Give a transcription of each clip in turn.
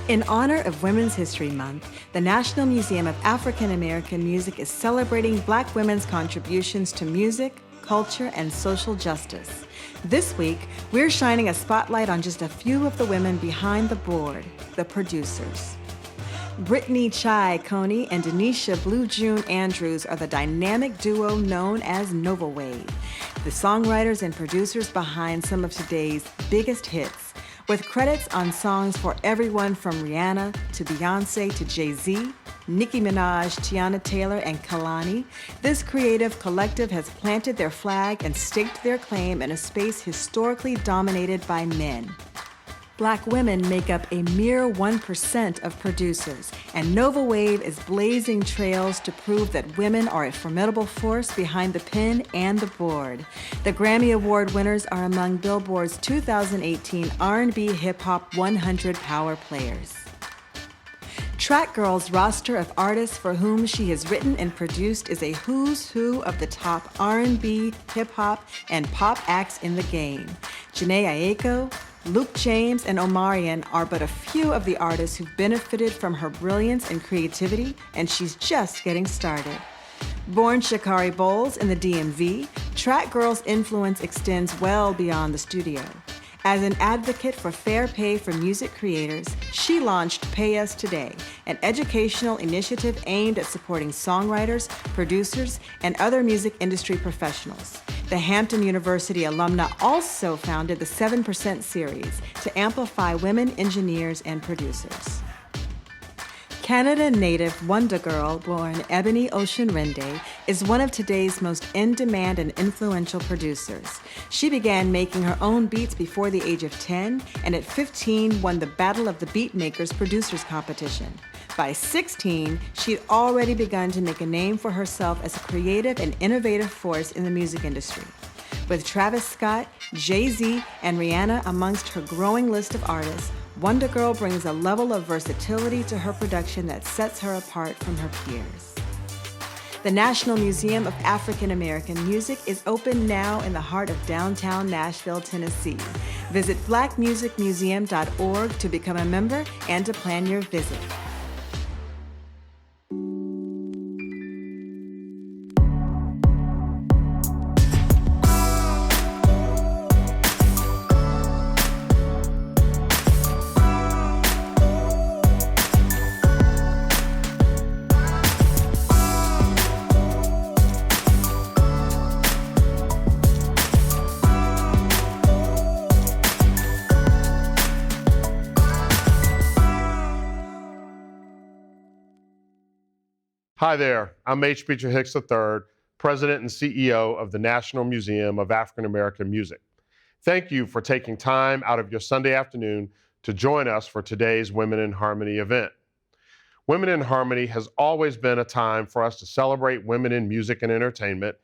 In honor of Women's History Month, the National Museum of African American Music is celebrating Black women's contributions to music, culture, and social justice. This week, we're shining a spotlight on just a few of the women behind the board, the producers. Brittany Chai Coney and Denisha Blue June Andrews are the dynamic duo known as Nova Wave, the songwriters and producers behind some of today's biggest hits, with credits on songs for everyone from Rihanna to Beyonce to Jay-Z, Nicki Minaj, Tiana Taylor, and Kehlani. This creative collective has planted their flag and staked their claim in a space historically dominated by men. Black women make up a mere 1% of producers, and Nova Wave is blazing trails to prove that women are a formidable force behind the pen and the board. The Grammy Award winners are among Billboard's 2018 R&B Hip Hop 100 Power Players. Track Girl's roster of artists for whom she has written and produced is a who's who of the top R&B, hip-hop, and pop acts in the game. Jhené Aiko, Luke James, and Omarion are but a few of the artists who've benefited from her brilliance and creativity, and she's just getting started. Born Shakari Bowles in the DMV, Track Girl's influence extends well beyond the studio. As an advocate for fair pay for music creators, she launched Pay Us Today, an educational initiative aimed at supporting songwriters, producers, and other music industry professionals. The Hampton University alumna also founded the 7% series to amplify women engineers and producers. Canada native Wonder Girl, born Ebony Ocean Rende, is one of today's most in-demand and influential producers. She began making her own beats before the age of 10, and at 15 won the Battle of the Beatmakers Producers Competition. By 16, she'd already begun to make a name for herself as a creative and innovative force in the music industry. With Travis Scott, Jay-Z, and Rihanna amongst her growing list of artists, Wonder Girl brings a level of versatility to her production that sets her apart from her peers. The National Museum of African American Music is open now in the heart of downtown Nashville, Tennessee. Visit blackmusicmuseum.org to become a member and to plan your visit. Hi there, I'm H. Beecher Hicks III, President and CEO of the National Museum of African American Music. Thank you for taking time out of your Sunday afternoon to join us for today's Women in Harmony event. Women in Harmony has always been a time for us to celebrate women in music and entertainment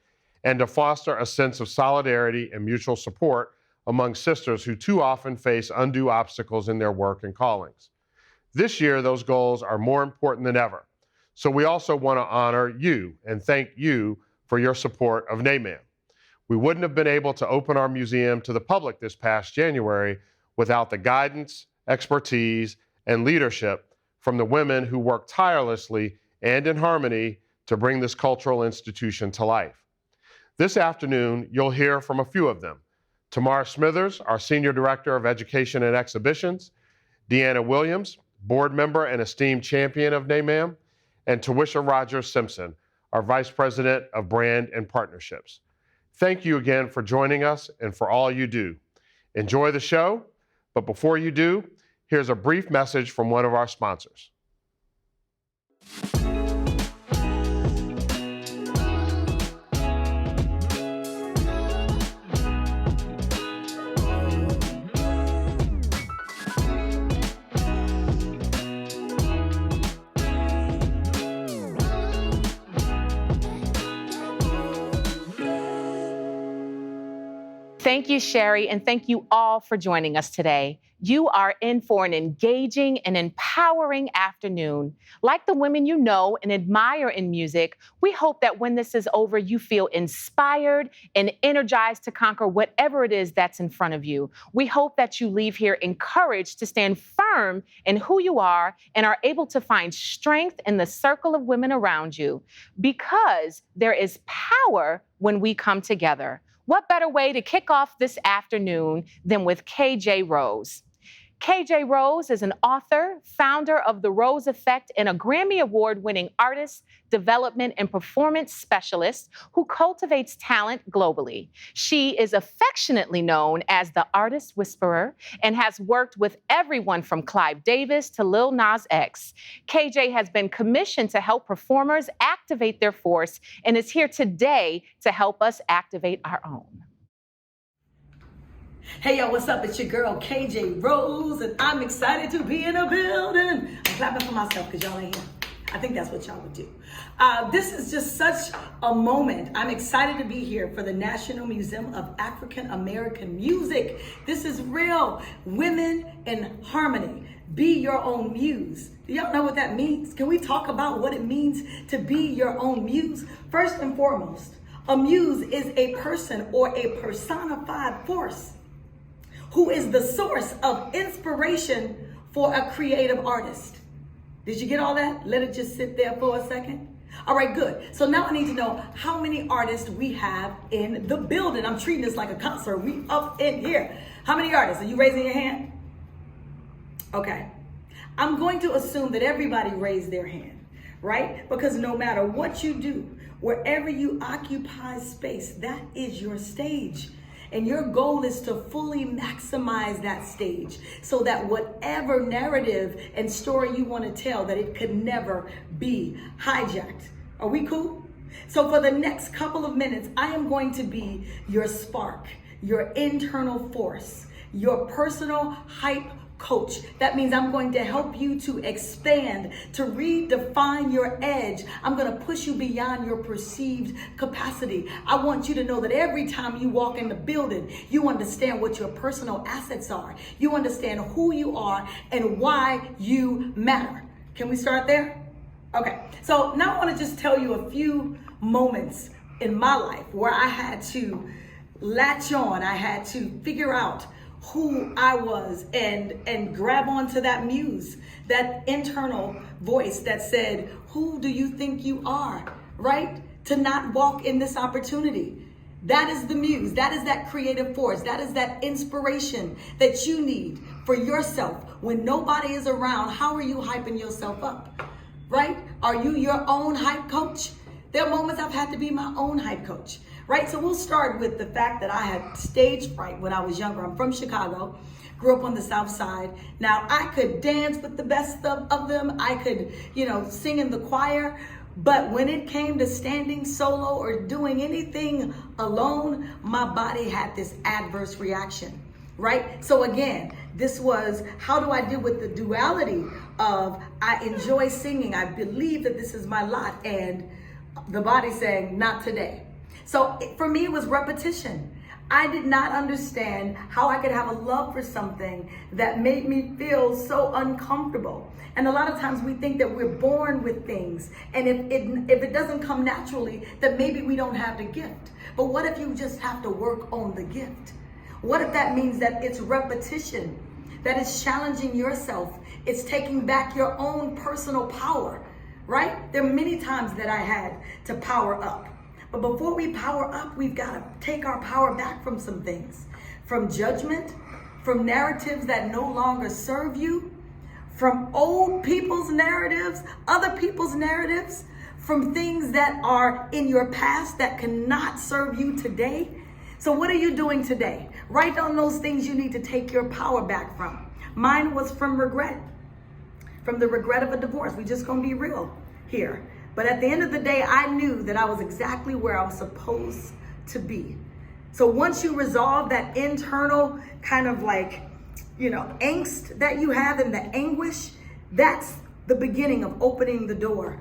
and to foster a sense of solidarity and mutual support among sisters who too often face undue obstacles in their work and callings. This year, those goals are more important than ever. So we also want to honor you and thank you for your support of NMAAM. We wouldn't have been able to open our museum to the public this past January without the guidance, expertise, and leadership from the women who work tirelessly and in harmony to bring this cultural institution to life. This afternoon, you'll hear from a few of them. Tamara Smithers, our Senior Director of Education and Exhibitions, Deanna Williams, board member and esteemed champion of NMAAM, and Tawisha Rogers Simpson, our Vice President of Brand and Partnerships. Thank you again for joining us and for all you do. Enjoy the show, but before you do, here's a brief message from one of our sponsors. Thank you, Sheri, and thank you all for joining us today. You are in for an engaging and empowering afternoon. Like the women you know and admire in music, we hope that when this is over, you feel inspired and energized to conquer whatever it is that's in front of you. We hope that you leave here encouraged to stand firm in who you are and are able to find strength in the circle of women around you, because there is power when we come together. What better way to kick off this afternoon than with KJ Rose? KJ Rose is an author, founder of The Rose Effect, and a Grammy Award-winning artist, development, and performance specialist who cultivates talent globally. She is affectionately known as the Artist Whisperer and has worked with everyone from Clive Davis to Lil Nas X. KJ has been commissioned to help performers activate their force and is here today to help us activate our own. Hey y'all, what's up? It's your girl KJ Rose, and I'm excited to be in a building. I'm clapping for myself because y'all ain't here. I think that's what y'all would do. This is just such a moment. I'm excited to be here for the National Museum of African American Music. This is real. Women in harmony. Be your own muse. Do y'all know what that means? Can we talk about what it means to be your own muse? First and foremost, a muse is a person or a personified force who is the source of inspiration for a creative artist. Did you get all that? Let it just sit there for a second. All right, good. So now I need to know how many artists we have in the building. I'm treating this like a concert. We up in here. How many artists? Are you raising your hand? Okay. I'm going to assume that everybody raised their hand, right? Because no matter what you do, wherever you occupy space, that is your stage. And your goal is to fully maximize that stage so that whatever narrative and story you want to tell, that it could never be hijacked. Are we cool? So for the next couple of minutes, I am going to be your spark, your internal force, your personal hype coach. That means I'm going to help you to expand, to redefine your edge. I'm going to push you beyond your perceived capacity. I want you to know that every time you walk in the building, you understand what your personal assets are. You understand who you are and why you matter. Can we start there? Okay. So now I want to just tell you a few moments in my life where I had to latch on. I had to figure out who I was and grab onto that muse, that internal voice that said, who do you think you are, right? To not walk in this opportunity. That is the muse. That is that creative force. That is that inspiration that you need for yourself. When nobody is around, how are you hyping yourself up, right? Are you your own hype coach? There are moments I've had to be my own hype coach. Right, so we'll start with the fact that I had stage fright when I was younger. I'm from Chicago, grew up on the South Side. Now, I could dance with the best of them. I could, sing in the choir. But when it came to standing solo or doing anything alone, my body had this adverse reaction, right? So again, this was, how do I deal with the duality of I enjoy singing, I believe that this is my lot, and the body saying, not today. So for me, it was repetition. I did not understand how I could have a love for something that made me feel so uncomfortable. And a lot of times we think that we're born with things. And if it doesn't come naturally, then maybe we don't have the gift. But what if you just have to work on the gift? What if that means that it's repetition, that it's challenging yourself, it's taking back your own personal power, right? There are many times that I had to power up. But before we power up, we've got to take our power back from some things, from judgment, from narratives that no longer serve you, from old people's narratives, other people's narratives, from things that are in your past that cannot serve you today. So what are you doing today? Write down those things you need to take your power back from. Mine was from regret, from the regret of a divorce. We just gonna be real here. But at the end of the day, I knew that I was exactly where I was supposed to be. So once you resolve that internal kind of angst that you have and the anguish, that's the beginning of opening the door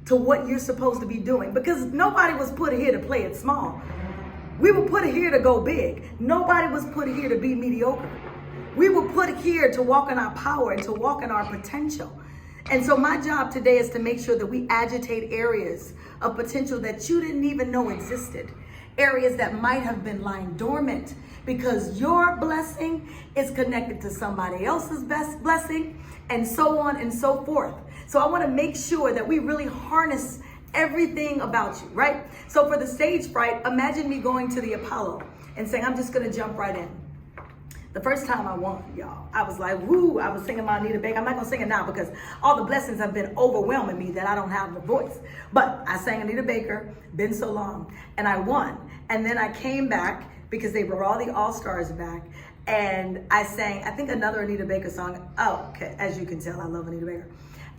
to what you're supposed to be doing. Because nobody was put here to play it small. We were put here to go big. Nobody was put here to be mediocre. We were put here to walk in our power and to walk in our potential. And so my job today is to make sure that we agitate areas of potential that you didn't even know existed. Areas that might have been lying dormant because your blessing is connected to somebody else's best blessing, and so on and so forth. So I want to make sure that we really harness everything about you, right? So for the stage fright, imagine me going to the Apollo and saying, I'm just going to jump right in. The first time I won, y'all, I was like, woo, I was singing my Anita Baker. I'm not going to sing it now because all the blessings have been overwhelming me that I don't have the voice. But I sang Anita Baker, Been So Long, and I won. And then I came back because they brought all the all-stars back. And I sang, I think, another Anita Baker song. Oh, okay. As you can tell, I love Anita Baker.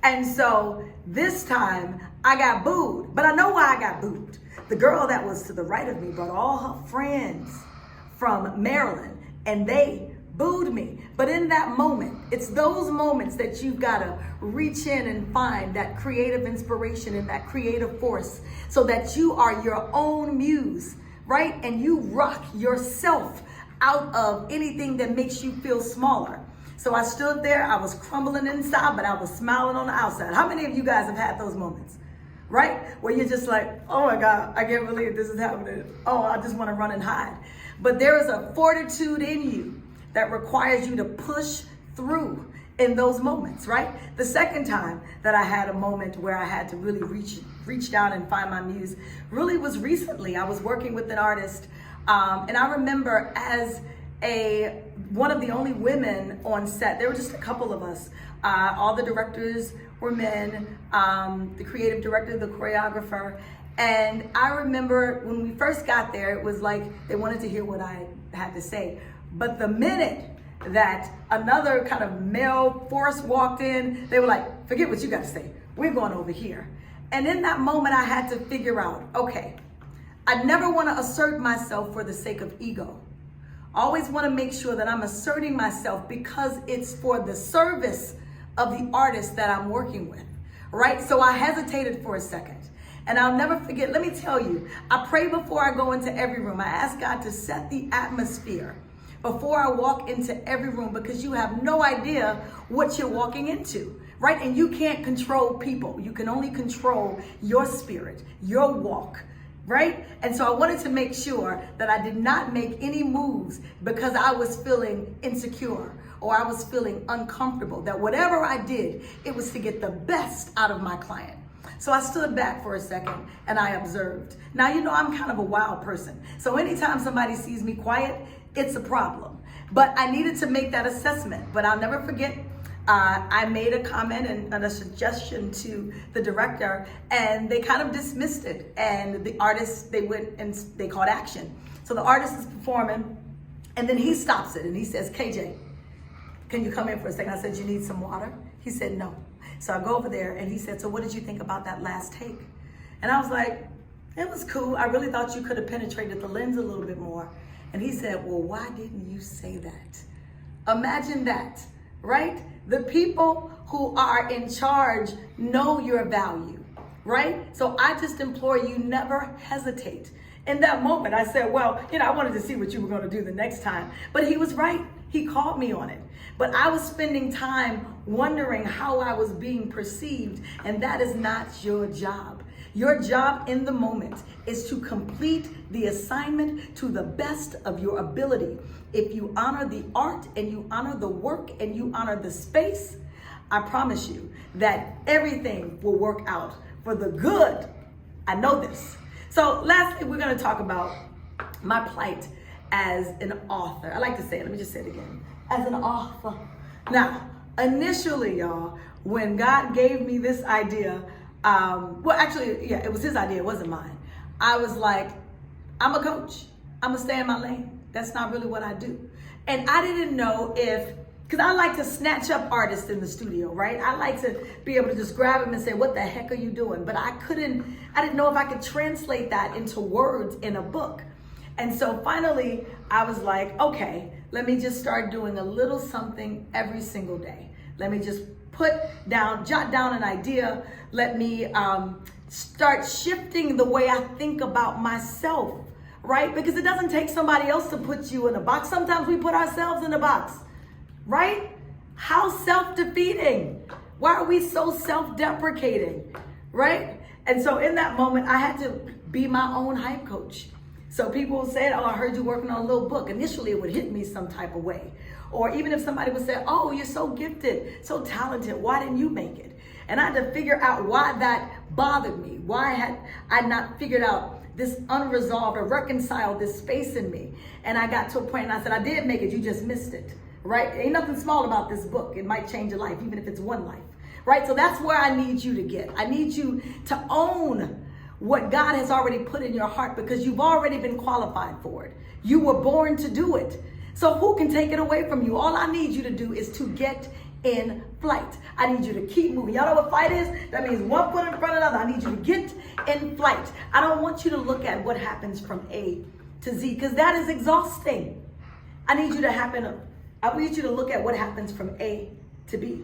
And so this time I got booed. But I know why I got booed. The girl that was to the right of me brought all her friends from Maryland, and they booed me. But in that moment, it's those moments that you've got to reach in and find that creative inspiration and that creative force so that you are your own muse, right? And you rock yourself out of anything that makes you feel smaller. So I stood there, I was crumbling inside, but I was smiling on the outside. How many of you guys have had those moments, right? Where you're just like, oh my God, I can't believe this is happening. Oh, I just want to run and hide. But there is a fortitude in you that requires you to push through in those moments, right? The second time that I had a moment where I had to really reach down and find my muse really was recently. I was working with an artist, and I remember as one of the only women on set, there were just a couple of us. All the directors were men, the creative director, the choreographer. And I remember when we first got there, it was like they wanted to hear what I had to say. But the minute that another kind of male force walked in, they were like, forget what you got to say. We're going over here. And in that moment, I had to figure out, okay, I never want to assert myself for the sake of ego. I always want to make sure that I'm asserting myself because it's for the service of the artist that I'm working with, right? So I hesitated for a second. And I'll never forget, let me tell you, I pray before I go into every room. I ask God to set the atmosphere before I walk into every room because you have no idea what you're walking into, right? And you can't control people. You can only control your spirit, your walk, right? And so I wanted to make sure that I did not make any moves because I was feeling insecure or I was feeling uncomfortable, that whatever I did, it was to get the best out of my client. So I stood back for a second and I observed. Now, you know, I'm kind of a wild person. So anytime somebody sees me quiet, it's a problem. But I needed to make that assessment. But I'll never forget, I made a comment and a suggestion to the director and they kind of dismissed it. And the artists, they went and they called action. So the artist is performing and then he stops it and he says, KJ, can you come in for a second? I said, you need some water? He said, no. So I go over there and he said, so what did you think about that last take? And I was like, it was cool. I really thought you could have penetrated the lens a little bit more. And he said, well, why didn't you say that? Imagine that, right? The people who are in charge know your value, right? So I just implore you, never hesitate. In that moment, I said, well, you know, I wanted to see what you were going to do the next time. But he was right. He called me on it. But I was spending time wondering how I was being perceived, and that is not your job. Your job in the moment is to complete the assignment to the best of your ability. If you honor the art and you honor the work and you honor the space, I promise you that everything will work out for the good. I know this. So lastly, we're going to talk about my plight as an author. I like to say it. Let me just say it again. As an author. Now, initially, y'all, when God gave me this idea, it was his idea. It wasn't mine. I was like, I'm a coach. I'm going to stay in my lane. That's not really what I do. And I didn't know because I like to snatch up artists in the studio, right? I like to be able to just grab them and say, what the heck are you doing? But I didn't know if I could translate that into words in a book. And so finally, I was like, okay, let me just start doing a little something every single day. Let me just jot down an idea. Let me start shifting the way I think about myself, right? Because it doesn't take somebody else to put you in a box. Sometimes we put ourselves in a box, right? How self-defeating. Why are we so self-deprecating, right? And so in that moment, I had to be my own hype coach. So people would say, oh, I heard you working on a little book. Initially, it would hit me some type of way. Or even if somebody would say, oh, you're so gifted, so talented, why didn't you make it? And I had to figure out why that bothered me. Why had I not figured out this unresolved or reconciled this space in me? And I got to a point and I said, I did make it, you just missed it, right? Ain't nothing small about this book. It might change your life, even if it's one life, right? So that's where I need you to get. I need you to own what God has already put in your heart because you've already been qualified for it. You were born to do it. So who can take it away from you? All I need you to do is to get in flight. I need you to keep moving. Y'all know what flight is? That means one foot in front of another. I need you to get in flight. I don't want you to look at what happens from A to Z because that is exhausting. I need you to look at what happens from A to B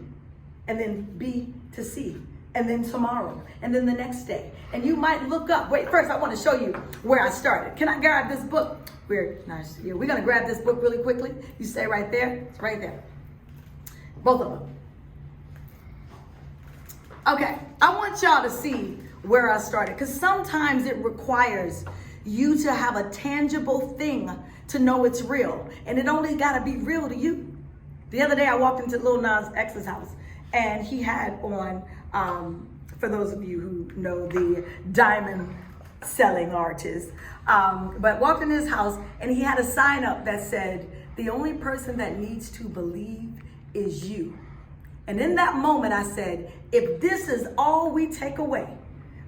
and then B to C and then tomorrow and then the next day. And you might look up. Wait, first I want to show you where I started. Can I grab this book? We're going to grab this book really quickly. You stay right there. It's right there. Both of them. Okay, I want y'all to see where I started because sometimes it requires you to have a tangible thing to know it's real. And it only got to be real to you. The other day I walked into Lil Nas X's house and he had on, for those of you who know the diamond selling artist, but walked in his house and he had a sign up that said, the only person that needs to believe is you. And in that moment I said, if this is all we take away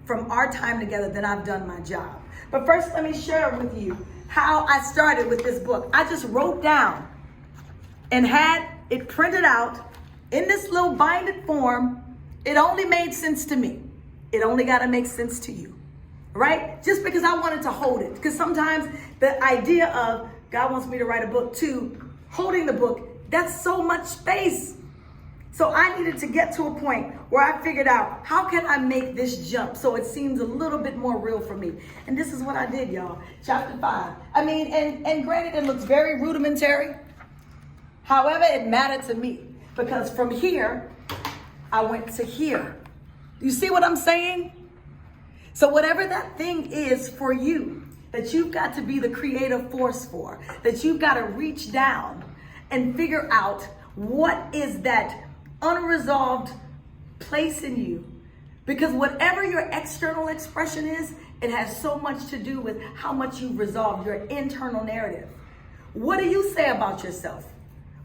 from our time together, then I've done my job. But first let me share with you how I started with this book. I just wrote down and had it printed out in this little binded form. It only made sense to me. It only got to make sense to you, right? Just because I wanted to hold it. Because sometimes the idea of God wants me to write a book to holding the book, that's so much space. So I needed to get to a point where I figured out how can I make this jump so it seems a little bit more real for me. And this is what I did, y'all. Chapter 5. I mean, and granted, it looks very rudimentary. However, it mattered to me because from here, I went to here. You see what I'm saying? So whatever that thing is for you, that you've got to be the creative force for, that you've got to reach down and figure out what is that unresolved place in you. Because whatever your external expression is, it has so much to do with how much you've resolved your internal narrative. What do you say about yourself?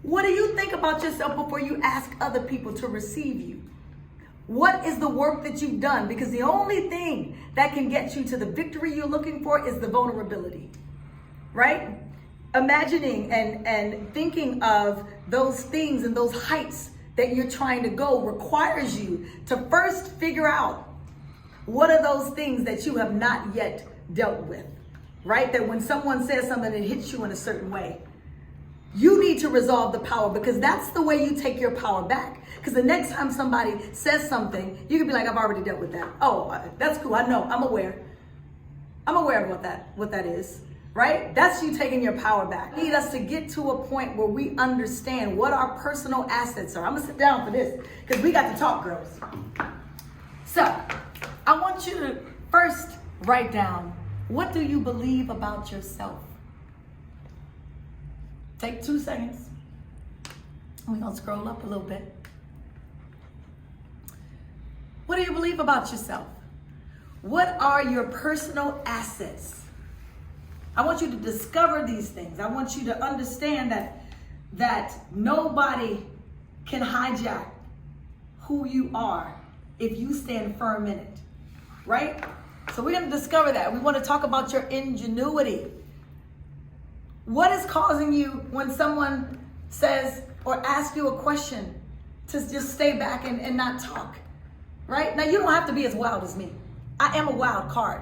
What do you think about yourself before you ask other people to receive you? What is the work that you've done? Because the only thing that can get you to the victory you're looking for is the vulnerability, right? Imagining and thinking of those things and those heights that you're trying to go requires you to first figure out what are those things that you have not yet dealt with, right? That when someone says something that hits you in a certain way, you need to resolve the power because that's the way you take your power back. Because the next time somebody says something, you can be like, I've already dealt with that. Oh, that's cool. I know. I'm aware. I'm aware of what that is, right? That's you taking your power back. We need us to get to a point where we understand what our personal assets are. I'm going to sit down for this because we got to talk, girls. So I want you to first write down, what do you believe about yourself? Take 2 seconds. We're going to scroll up a little bit. What do you believe about yourself? What are your personal assets? I want you to discover these things. I want you to understand that nobody can hijack who you are if you stand firm in it, right? So we're going to discover that. We want to talk about your ingenuity. What is causing you when someone says or asks you a question to just stay back and not talk, right? Now, you don't have to be as wild as me. I am a wild card,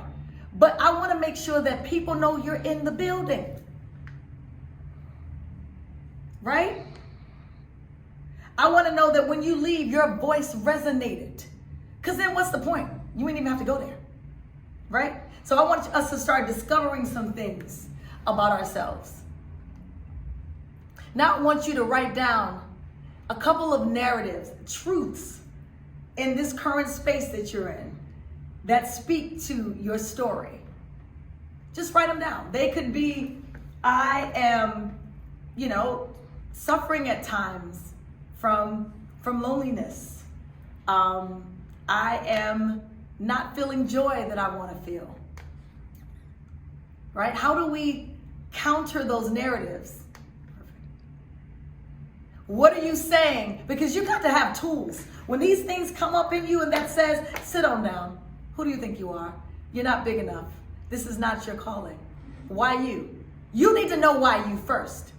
but I want to make sure that people know you're in the building, right? I want to know that when you leave, your voice resonated, because then what's the point? You ain't even have to go there, right? So I want us to start discovering some things about ourselves. Now I want you to write down a couple of narratives, truths in this current space that you're in that speak to your story. Just write them down. They could be, I am, suffering at times from loneliness. I am not feeling joy that I want to feel. Right? How do we counter those narratives? What are you saying? Because you got to have tools. When these things come up in you and that says, sit on down. Who do you think you are? You're not big enough. This is not your calling. Why you? You need to know why you first.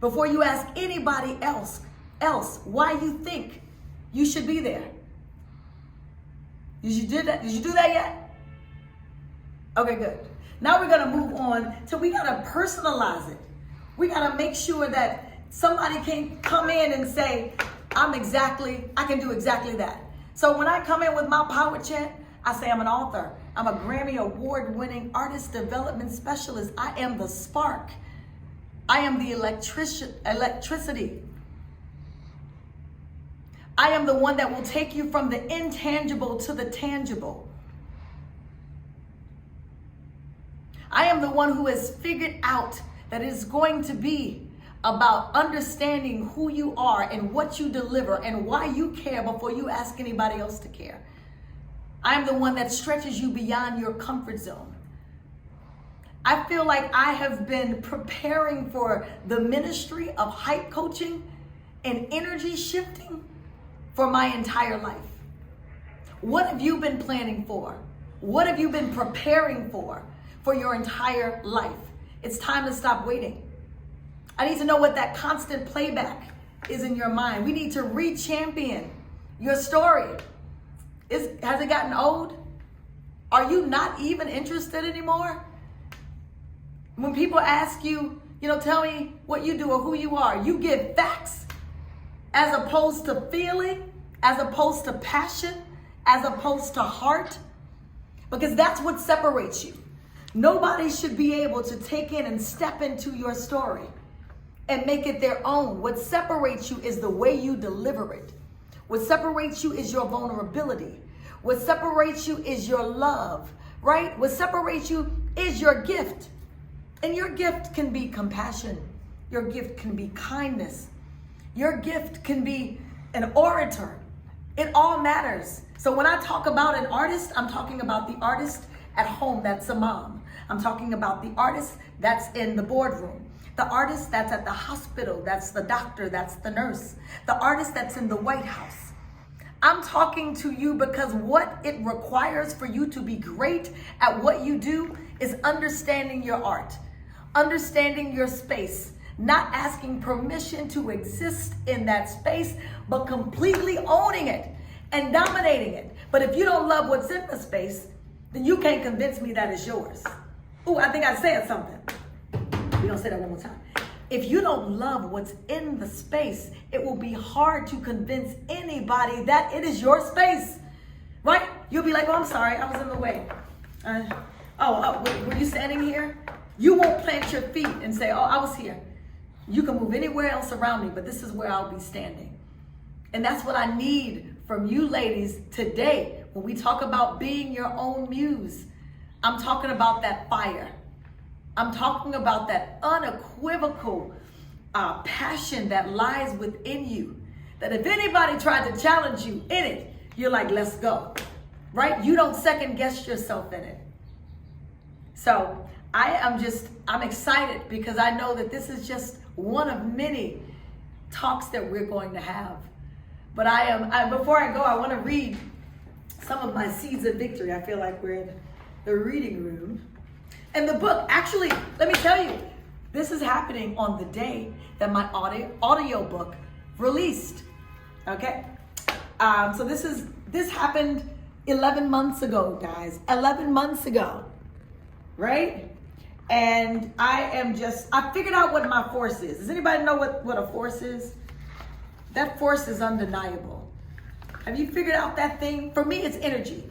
Before you ask anybody else why you think you should be there. Did you do that? Did you do that yet? Okay, good. Now we're gonna move on to, we gotta personalize it. We gotta make sure that somebody can come in and say, I can do exactly that. So when I come in with my power chant, I say I'm an author. I'm a Grammy award-winning artist development specialist. I am the spark. I am the electricity. I am the one that will take you from the intangible to the tangible. I am the one who has figured out that it's going to be about understanding who you are and what you deliver and why you care before you ask anybody else to care. I am the one that stretches you beyond your comfort zone. I feel like I have been preparing for the ministry of hype coaching and energy shifting for my entire life. What have you been planning for? What have you been preparing for your entire life? It's time to stop waiting. I need to know what that constant playback is in your mind. We need to re-champion your story. Has it gotten old? Are you not even interested anymore? When people ask you, tell me what you do or who you are, you give facts as opposed to feeling, as opposed to passion, as opposed to heart, because that's what separates you. Nobody should be able to take in and step into your story and make it their own. What separates you is the way you deliver it. What separates you is your vulnerability. What separates you is your love, right? What separates you is your gift. And your gift can be compassion. Your gift can be kindness. Your gift can be an orator. It all matters. So when I talk about an artist, I'm talking about the artist at home, that's a mom. I'm talking about the artist that's in the boardroom. The artist that's at the hospital, that's the doctor, that's the nurse. The artist that's in the White House. I'm talking to you because what it requires for you to be great at what you do is understanding your art, understanding your space, not asking permission to exist in that space, but completely owning it and dominating it. But if you don't love what's in the space, then you can't convince me that it's yours. Oh, I think I said something. We're gonna say that one more time. If you don't love what's in the space, it will be hard to convince anybody that it is your space, right? You'll be like, oh, I'm sorry, I was in the way. Were you standing here? You won't plant your feet and say, oh, I was here. You can move anywhere else around me, but this is where I'll be standing. And that's what I need from you ladies today. When we talk about being your own muse, I'm talking about that fire. I'm talking about that unequivocal passion that lies within you. That if anybody tried to challenge you in it, you're like, let's go, right? You don't second guess yourself in it. So I'm excited because I know that this is just one of many talks that we're going to have. But before I go, I want to read some of my seeds of victory. I feel like we're in the reading room. And the book, actually, let me tell you, this is happening on the day that my audio book released, okay? So this happened 11 months ago, guys, 11 months ago, right? And I figured out what my force is. Does anybody know what a force is? That force is undeniable. Have you figured out that thing? For me, it's energy.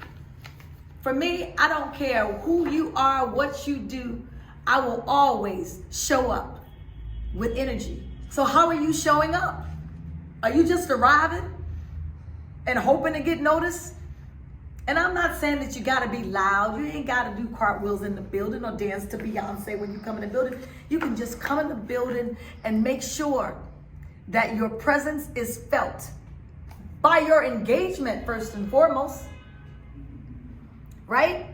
For me, I don't care who you are, what you do, I will always show up with energy. So how are you showing up? Are you just arriving and hoping to get noticed? And I'm not saying that you gotta be loud. You ain't gotta do cartwheels in the building or dance to Beyonce when you come in the building. You can just come in the building and make sure that your presence is felt by your engagement first and foremost, right?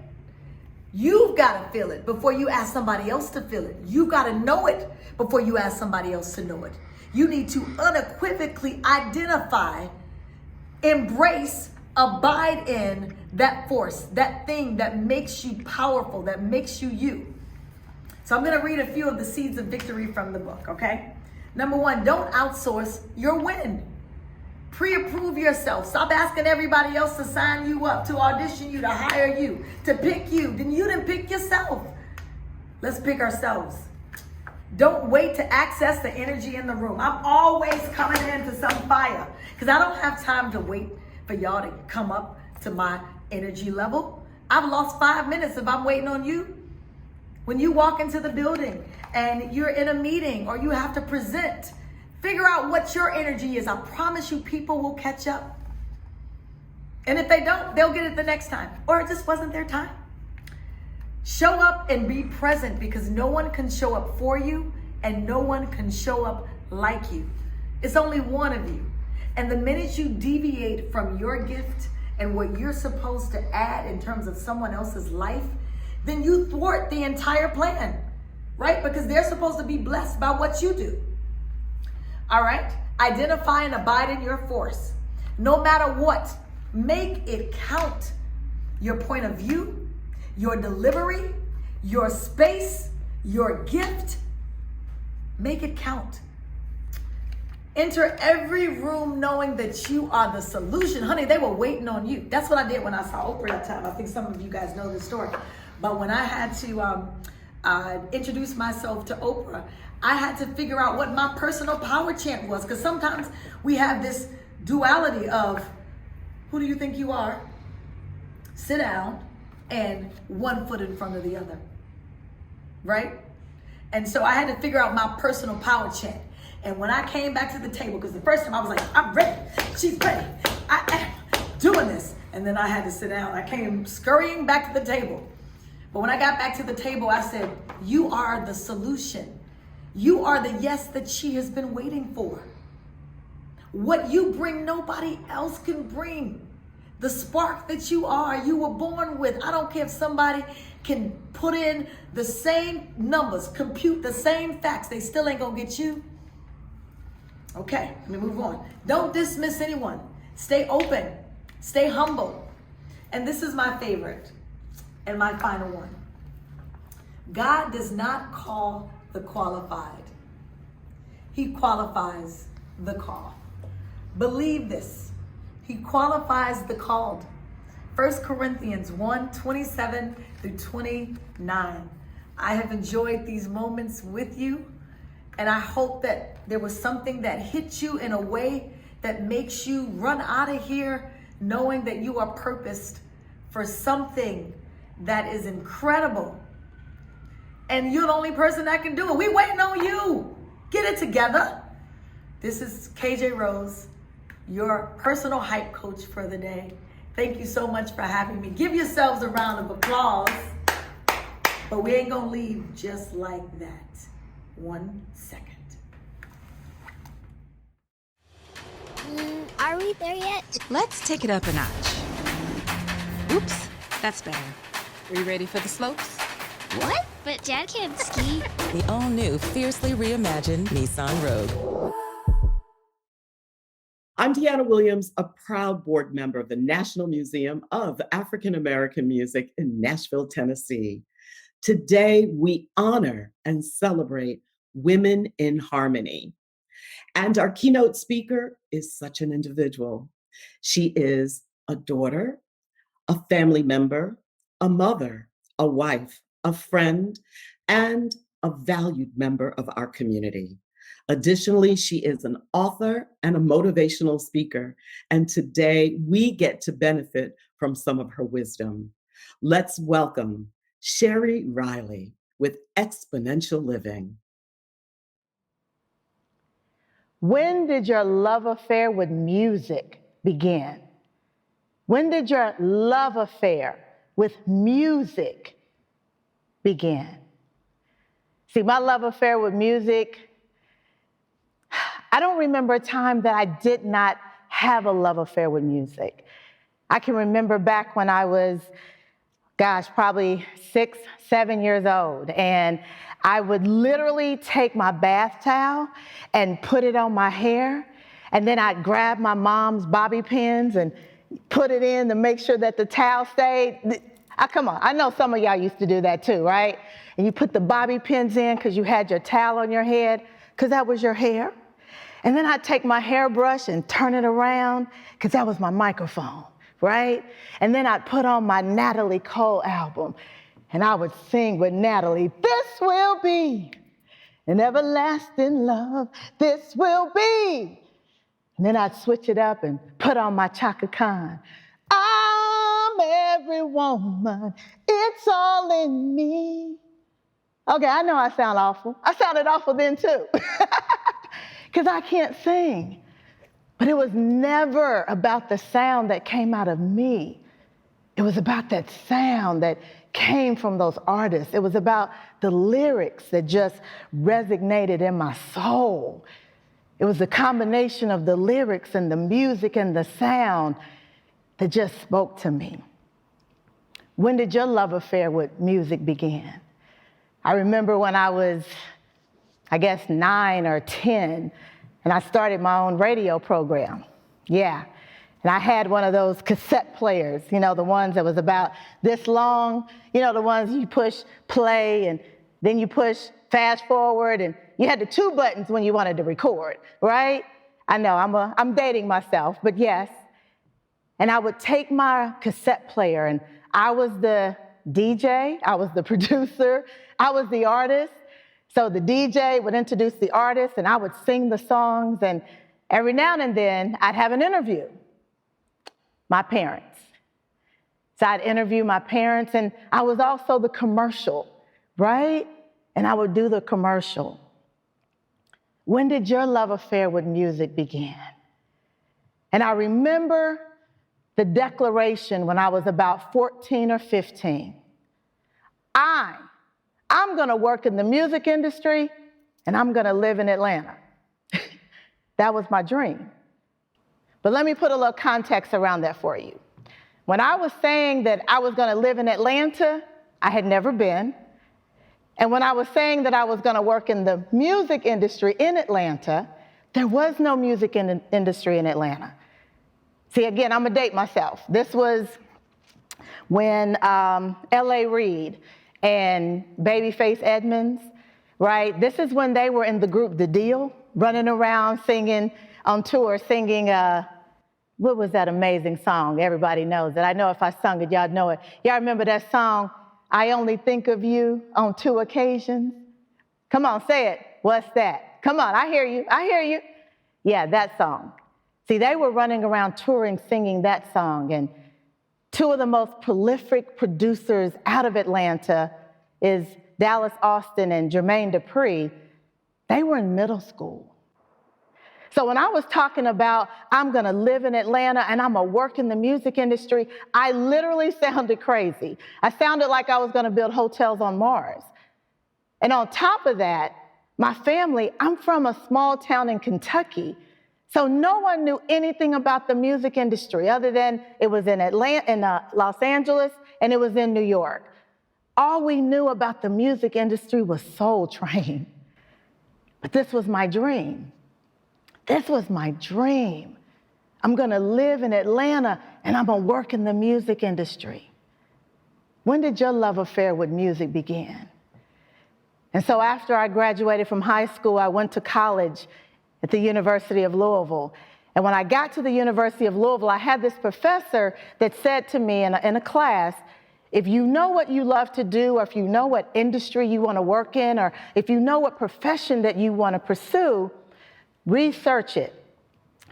You've gotta feel it before you ask somebody else to feel it. You gotta know it before you ask somebody else to know it. You need to unequivocally identify, embrace, abide in that force, that thing that makes you powerful, that makes you you. So I'm gonna read a few of the seeds of victory from the book, okay? Number one, don't outsource your win. Pre-approve yourself. Stop asking everybody else to sign you up, to audition you, to hire you, to pick you. Then you didn't pick yourself. Let's pick ourselves. Don't wait to access the energy in the room. I'm always coming into some fire because I don't have time to wait for y'all to come up to my energy level. I've lost 5 minutes if I'm waiting on you. When you walk into the building and you're in a meeting or you have to present, figure out what your energy is. I promise you people will catch up. And if they don't, they'll get it the next time. Or it just wasn't their time. Show up and be present because no one can show up for you and no one can show up like you. It's only one of you. And the minute you deviate from your gift and what you're supposed to add in terms of someone else's life, then you thwart the entire plan, right? Because they're supposed to be blessed by what you do. All right? Identify and abide in your force. No matter what, make it count. Your point of view, your delivery, your space, your gift, make it count. Enter every room knowing that you are the solution. Honey, they were waiting on you. That's what I did when I saw Oprah that time. I think some of you guys know this story. But when I had to introduce myself to Oprah, I had to figure out what my personal power chant was. Because sometimes we have this duality of, who do you think you are? Sit down, and one foot in front of the other, right? And so I had to figure out my personal power chant. And when I came back to the table, because the first time I was like, I'm ready, she's ready, I am doing this. And then I had to sit down. I came scurrying back to the table. But when I got back to the table, I said, you are the solution. You are the yes that she has been waiting for. What you bring, nobody else can bring. The spark that you are, you were born with. I don't care if somebody can put in the same numbers, compute the same facts, they still ain't gonna get you. Okay, let me move on. Don't dismiss anyone. Stay open, stay humble. And this is my favorite and my final one. God does not call the qualified. He qualifies the call. Believe this. He qualifies the called. 1 Corinthians 1:27 through 29. I have enjoyed these moments with you, and I hope that there was something that hit you in a way that makes you run out of here knowing that you are purposed for something that is incredible. And you're the only person that can do it. We waiting on you. Get it together. This is KJ Rose, your personal hype coach for the day. Thank you so much for having me. Give yourselves a round of applause. But we ain't gonna leave just like that. 1 second. Are we there yet? Let's take it up a notch. Oops, that's better. Are you ready for the slopes? What? But Dad can't ski. The all-new, fiercely reimagined Nissan Rogue. I'm Deanna Williams, a proud board member of the National Museum of African American Music in Nashville, Tennessee. Today, we honor and celebrate women in harmony. And our keynote speaker is such an individual. She is a daughter, a family member, a mother, a wife, a friend, and a valued member of our community. Additionally, she is an author and a motivational speaker, and today we get to benefit from some of her wisdom. Let's welcome Sheri Riley with Exponential Living. When did your love affair with music begin? When did your love affair with music begin? See, my love affair with music, I don't remember a time that I did not have a love affair with music. I can remember back when I was, probably 6, 7 years old, and I would literally take my bath towel and put it on my hair, and then I'd grab my mom's bobby pins and put it in to make sure that the towel stayed. Come on, I know some of y'all used to do that too, right? And you put the bobby pins in because you had your towel on your head, because that was your hair. And then I'd take my hairbrush and turn it around because that was my microphone, right? And then I'd put on my Natalie Cole album and I would sing with Natalie, "This will be an everlasting love, this will be." And then I'd switch it up and put on my Chaka Khan, "I'm every woman, it's all in me." Okay, I know I sound awful. I sounded awful then too, because I can't sing. But it was never about the sound that came out of me. It was about that sound that came from those artists. It was about the lyrics that just resonated in my soul. It was the combination of the lyrics and the music and the sound that just spoke to me. When did your love affair with music begin? I remember when I was, 9 or 10, and I started my own radio program. Yeah. And I had one of those cassette players, the ones that was about this long, the ones you push play and then you push fast forward, and you had the 2 buttons when you wanted to record, right? I know, I'm dating myself, but yes. And I would take my cassette player, and I was the DJ, I was the producer, I was the artist. So the DJ would introduce the artist, and I would sing the songs, and every now and then I'd have an interview. My parents. So I'd interview my parents, and I was also the commercial, right? And I would do the commercial. When did your love affair with music begin? And I remember the declaration when I was about 14 or 15. I'm gonna work in the music industry, and I'm gonna live in Atlanta. That was my dream. But let me put a little context around that for you. When I was saying that I was gonna live in Atlanta, I had never been. And when I was saying that I was gonna work in the music industry in Atlanta, there was no music industry in Atlanta. See, again, I'm gonna date myself. This was when L.A. Reid and Babyface Edmonds, right? This is when they were in the group The Deal, running around singing on tour, singing, what was that amazing song? Everybody knows it. I know if I sung it, y'all know it. Y'all remember that song, "I Only Think of You on 2 occasions"? Come on, say it. What's that? Come on, I hear you, I hear you. Yeah, that song. See, they were running around touring, singing that song, and 2 of the most prolific producers out of Atlanta is Dallas Austin and Jermaine Dupri. They were in middle school. So when I was talking about I'm gonna live in Atlanta and I'm gonna work in the music industry, I literally sounded crazy. I sounded like I was gonna build hotels on Mars. And on top of that, my family, I'm from a small town in Kentucky. So no one knew anything about the music industry other than it was in Los Angeles, and it was in New York. All we knew about the music industry was Soul Train. But this was my dream. This was my dream. I'm gonna live in Atlanta and I'm gonna work in the music industry. When did your love affair with music begin? And so after I graduated from high school, I went to college at the University of Louisville. And when I got to the University of Louisville, I had this professor that said to me in a class, if you know what you love to do, or if you know what industry you want to work in, or if you know what profession that you want to pursue, research it.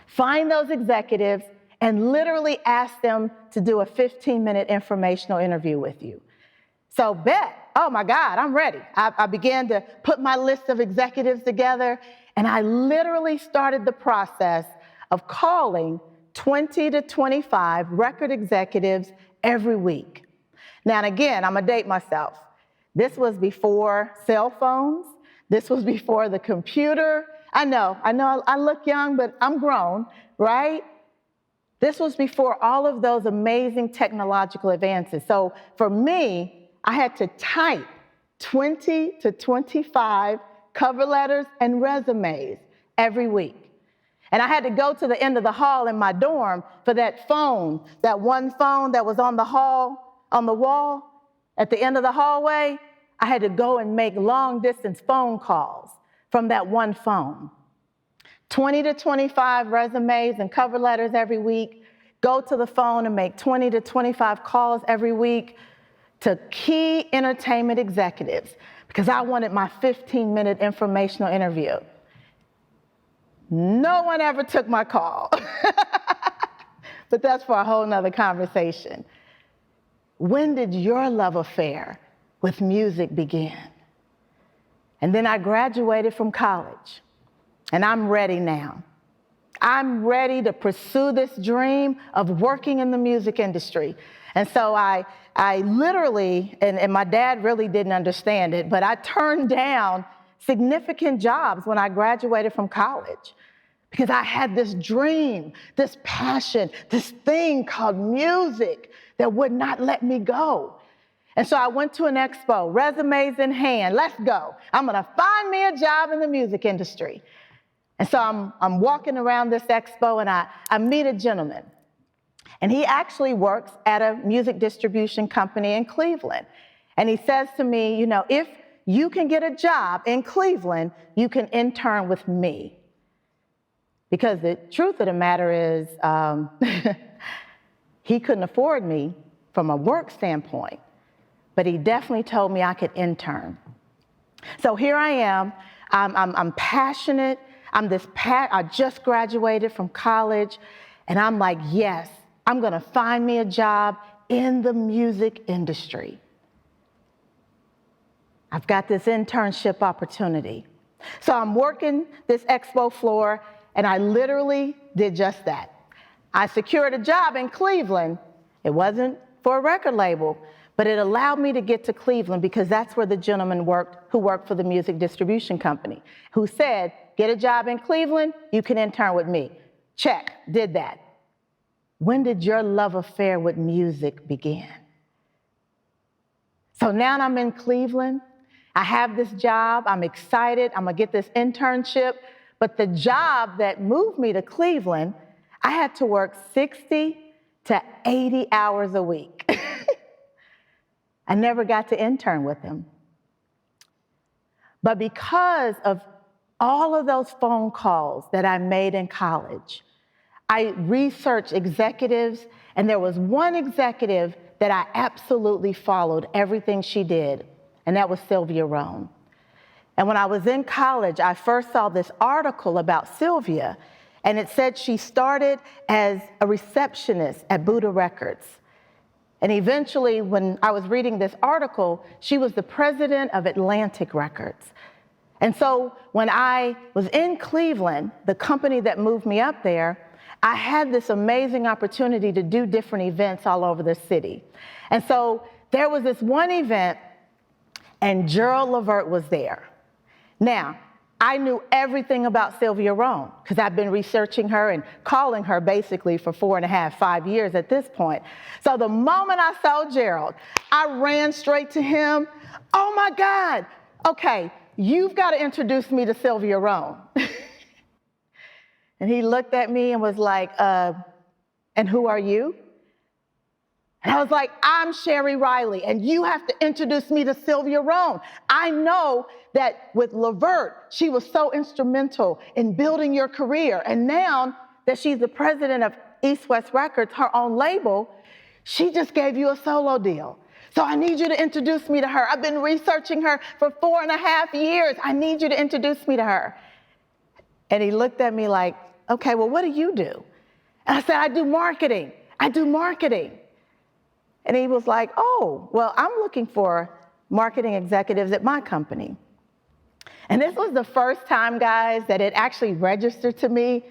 Find those executives and literally ask them to do a 15-minute informational interview with you. So bet, oh my God, I'm ready. I began to put my list of executives together, and I literally started the process of calling 20 to 25 record executives every week. Now, and again, I'm gonna date myself. This was before cell phones. This was before the computer. I know I look young, but I'm grown, right? This was before all of those amazing technological advances. So for me, I had to type 20 to 25 cover letters and resumes every week. And I had to go to the end of the hall in my dorm for that phone, that one phone that was on the wall at the end of the hallway. I had to go and make long distance phone calls from that one phone. 20 to 25 resumes and cover letters every week, go to the phone and make 20 to 25 calls every week to key entertainment executives because I wanted my 15-minute informational interview. No one ever took my call, but that's for a whole nother conversation. When did your love affair with music begin? And then I graduated from college. And I'm ready now. I'm ready to pursue this dream of working in the music industry. And so I literally, and my dad really didn't understand it, but I turned down significant jobs when I graduated from college because I had this dream, this passion, this thing called music that would not let me go. And so I went to an expo, resumes in hand, let's go. I'm gonna find me a job in the music industry. And so I'm walking around this expo and I meet a gentleman. And he actually works at a music distribution company in Cleveland. And he says to me, you know, if you can get a job in Cleveland, you can intern with me. Because the truth of the matter is, he couldn't afford me from a work standpoint, but he definitely told me I could intern. So here I am, I'm passionate. I just graduated from college, and I'm like, yes, I'm gonna find me a job in the music industry. I've got this internship opportunity. So I'm working this expo floor, and I literally did just that. I secured a job in Cleveland. It wasn't for a record label, but it allowed me to get to Cleveland because that's where the gentleman worked who worked for the music distribution company, who said, get a job in Cleveland, you can intern with me. Check, did that. When did your love affair with music begin? So now I'm in Cleveland. I have this job. I'm excited. I'm gonna get this internship. But the job that moved me to Cleveland, I had to work 60 to 80 hours a week. I never got to intern with him. But because of all of those phone calls that I made in college, I researched executives, and there was one executive that I absolutely followed everything she did, and that was Sylvia Rohn. And when I was in college, I first saw this article about Sylvia, and it said she started as a receptionist at Buddha Records. And eventually, when I was reading this article, she was the president of Atlantic Records. And so when I was in Cleveland, the company that moved me up there, I had this amazing opportunity to do different events all over the city. And so there was this one event, and Gerald Levert was there. Now, I knew everything about Sylvia Rohn because I've been researching her and calling her basically for 4.5, 5 years at this point. So the moment I saw Gerald, I ran straight to him. Oh my God, okay, you've got to introduce me to Sylvia Rohn. And he looked at me and was like, and who are you? And I was like, I'm Sheri Riley, and you have to introduce me to Sylvia Rohn. I know that with Levert, she was so instrumental in building your career. And now that she's the president of East West Records, her own label, she just gave you a solo deal. So I need you to introduce me to her. I've been researching her for 4.5 years. I need you to introduce me to her. And he looked at me like, okay, well, what do you do? And I said, I do marketing. I do marketing. And he was like, oh, well, I'm looking for marketing executives at my company. And this was the first time, guys, that it actually registered to me.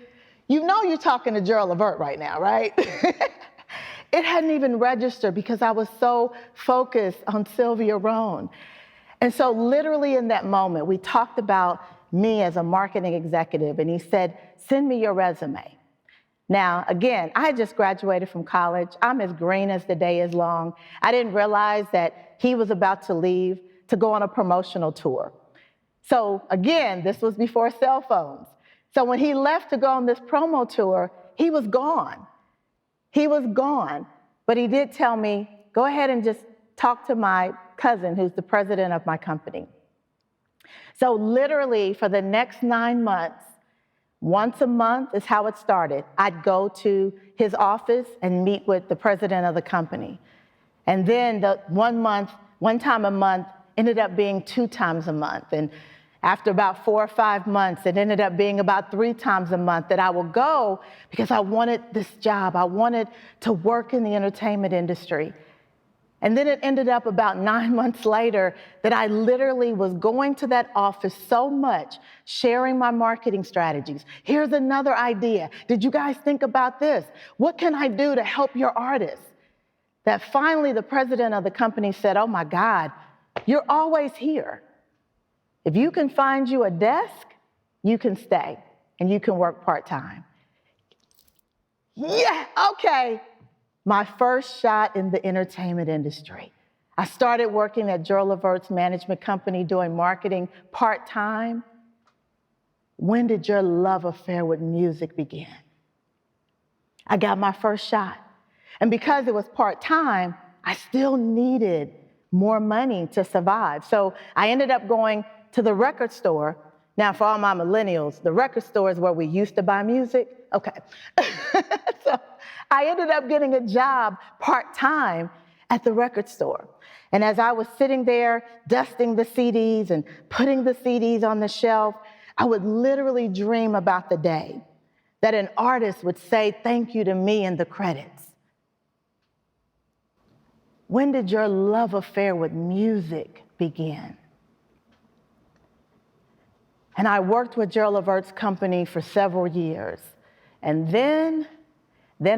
You know you're talking to Gerald Levert right now, right? It hadn't even registered because I was so focused on Sylvia Rohn. And so literally in that moment, we talked about me as a marketing executive, and he said, send me your resume. Now, again, I had just graduated from college. I'm as green as the day is long. I didn't realize that he was about to leave to go on a promotional tour. So again, this was before cell phones. So when he left to go on this promo tour, he was gone. He was gone. But he did tell me, go ahead and just talk to my cousin, who's the president of my company. So literally for the next 9 months, once a month is how it started. I'd go to his office and meet with the president of the company. And then the one time a month ended up being 2 times a month. And after about 4 or 5 months, it ended up being about 3 times a month that I would go because I wanted this job. I wanted to work in the entertainment industry. And then it ended up about 9 months later that I literally was going to that office so much, sharing my marketing strategies. Here's another idea. Did you guys think about this? What can I do to help your artists? That finally the president of the company said, oh my God, you're always here. If you can find you a desk, you can stay and you can work part-time. Yeah, okay. My first shot in the entertainment industry. I started working at Gerald Levert's management company doing marketing part-time. When did your love affair with music begin? I got my first shot. And because it was part-time, I still needed more money to survive. So I ended up going to the record store. Now, for all my millennials, the record store is where we used to buy music. Okay. So I ended up getting a job part-time at the record store. And as I was sitting there dusting the CDs and putting the CDs on the shelf, I would literally dream about the day that an artist would say thank you to me in the credits. When did your love affair with music begin? And I worked with Gerald Levert's company for several years. And then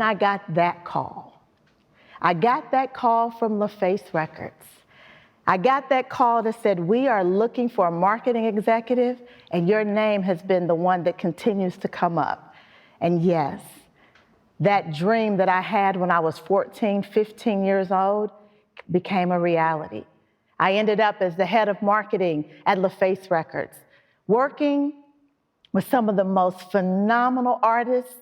I got that call. I got that call from LaFace Records. I got that call that said, we are looking for a marketing executive, and your name has been the one that continues to come up. And yes, that dream that I had when I was 14, 15 years old became a reality. I ended up as the head of marketing at LaFace Records, working with some of the most phenomenal artists,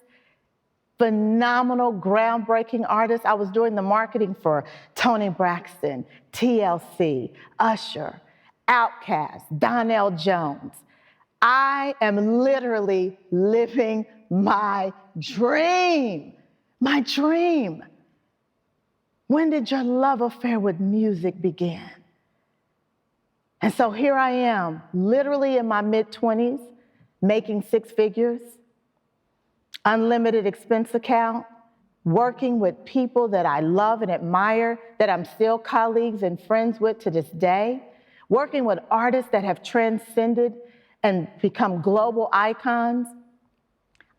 phenomenal, groundbreaking artists. I was doing the marketing for Toni Braxton, TLC, Usher, Outkast, Donnell Jones. I am literally living my dream, my dream. When did your love affair with music begin? And so here I am, literally in my mid-20s, making 6 figures, unlimited expense account, working with people that I love and admire, that I'm still colleagues and friends with to this day, working with artists that have transcended and become global icons.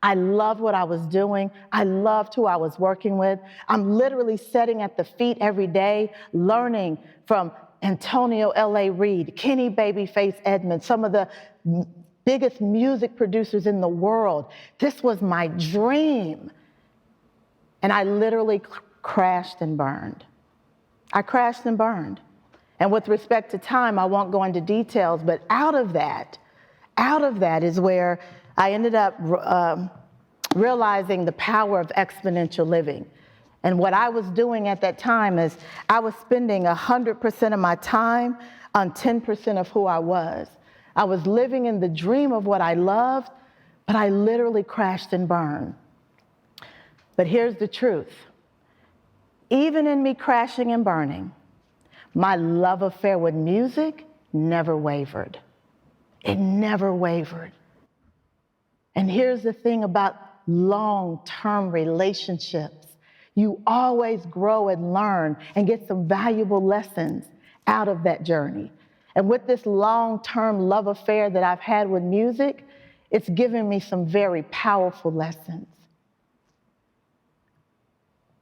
I loved what I was doing. I loved who I was working with. I'm literally sitting at the feet every day, learning from Antonio L.A. Reid, Kenny Babyface Edmonds, some of the biggest music producers in the world. This was my dream. And I literally crashed and burned. I crashed and burned. And with respect to time, I won't go into details, but out of that is where I ended up realizing the power of exponential living. And what I was doing at that time is I was spending 100% of my time on 10% of who I was. I was living in the dream of what I loved, but I literally crashed and burned. But here's the truth. Even in me crashing and burning, my love affair with music never wavered. It never wavered. And here's the thing about long-term relationships. You always grow and learn and get some valuable lessons out of that journey. And with this long-term love affair that I've had with music, it's given me some very powerful lessons.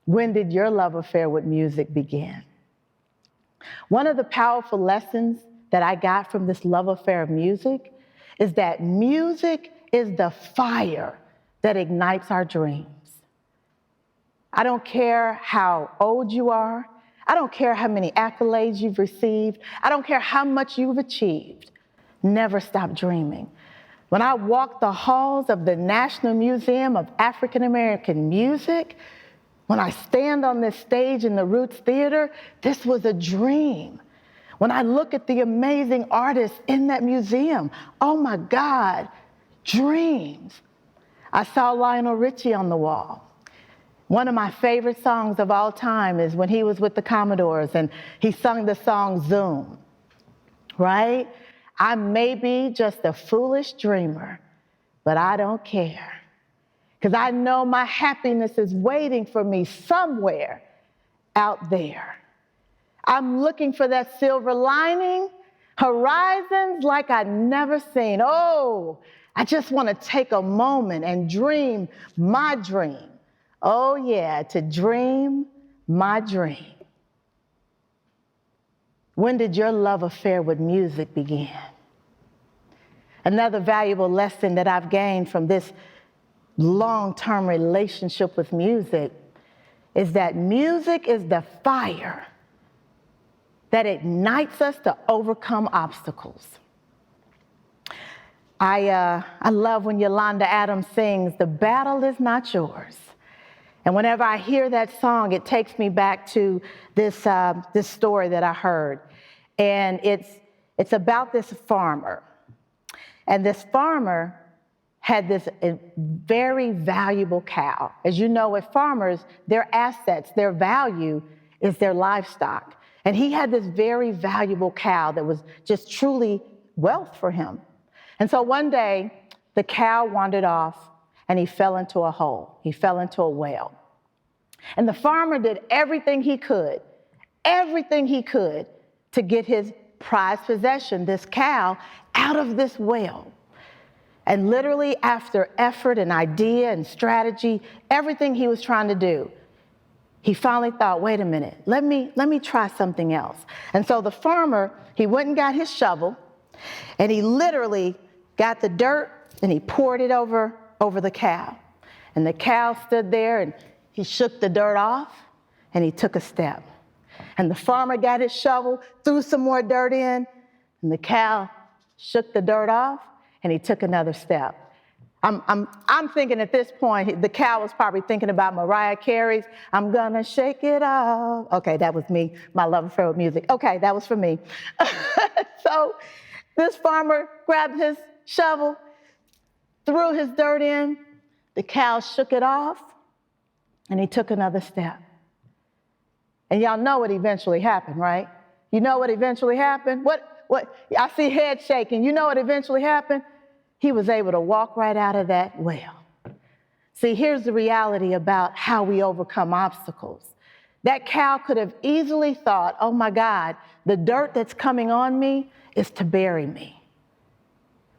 When did your love affair with music begin? One of the powerful lessons that I got from this love affair of music is that music is the fire that ignites our dreams. I don't care how old you are. I don't care how many accolades you've received. I don't care how much you've achieved. Never stop dreaming. When I walked the halls of the National Museum of African American Music, when I stand on this stage in the Roots Theater, this was a dream. When I look at the amazing artists in that museum, oh my God, dreams. I saw Lionel Richie on the wall. One of my favorite songs of all time is when he was with the Commodores and he sung the song Zoom, right? I may be just a foolish dreamer, but I don't care. Because I know my happiness is waiting for me somewhere out there. I'm looking for that silver lining, horizons like I've never seen. Oh, I just want to take a moment and dream my dream. Oh yeah, to dream my dream. When did your love affair with music begin? Another valuable lesson that I've gained from this long-term relationship with music is that music is the fire that ignites us to overcome obstacles. I love when Yolanda Adams sings, "The battle is not yours." And whenever I hear that song, it takes me back to this story that I heard. And it's about this farmer. And this farmer had this very valuable cow. As you know, with farmers, their assets, their value is their livestock. And he had this very valuable cow that was just truly wealth for him. And so one day, the cow wandered off and he fell into a hole. He fell into a well. And the farmer did everything he could to get his prized possession, this cow, out of this well. And literally after effort and idea and strategy, everything he was trying to do, he finally thought, wait a minute, let me try something else. And so the farmer, he went and got his shovel and he literally got the dirt and he poured it over the cow. And the cow stood there and he shook the dirt off and he took a step. And the farmer got his shovel, threw some more dirt in, and the cow shook the dirt off and he took another step. I'm thinking at this point, the cow was probably thinking about Mariah Carey's "I'm Gonna Shake It Off." Okay, that was me, my love affair with music. Okay, that was for me. So this farmer grabbed his shovel, threw his dirt in, the cow shook it off, and he took another step. And y'all know what eventually happened, right? You know what eventually happened? What? I see head shaking. You know what eventually happened? He was able to walk right out of that well. See, here's the reality about how we overcome obstacles. That cow could have easily thought, oh my God, the dirt that's coming on me is to bury me.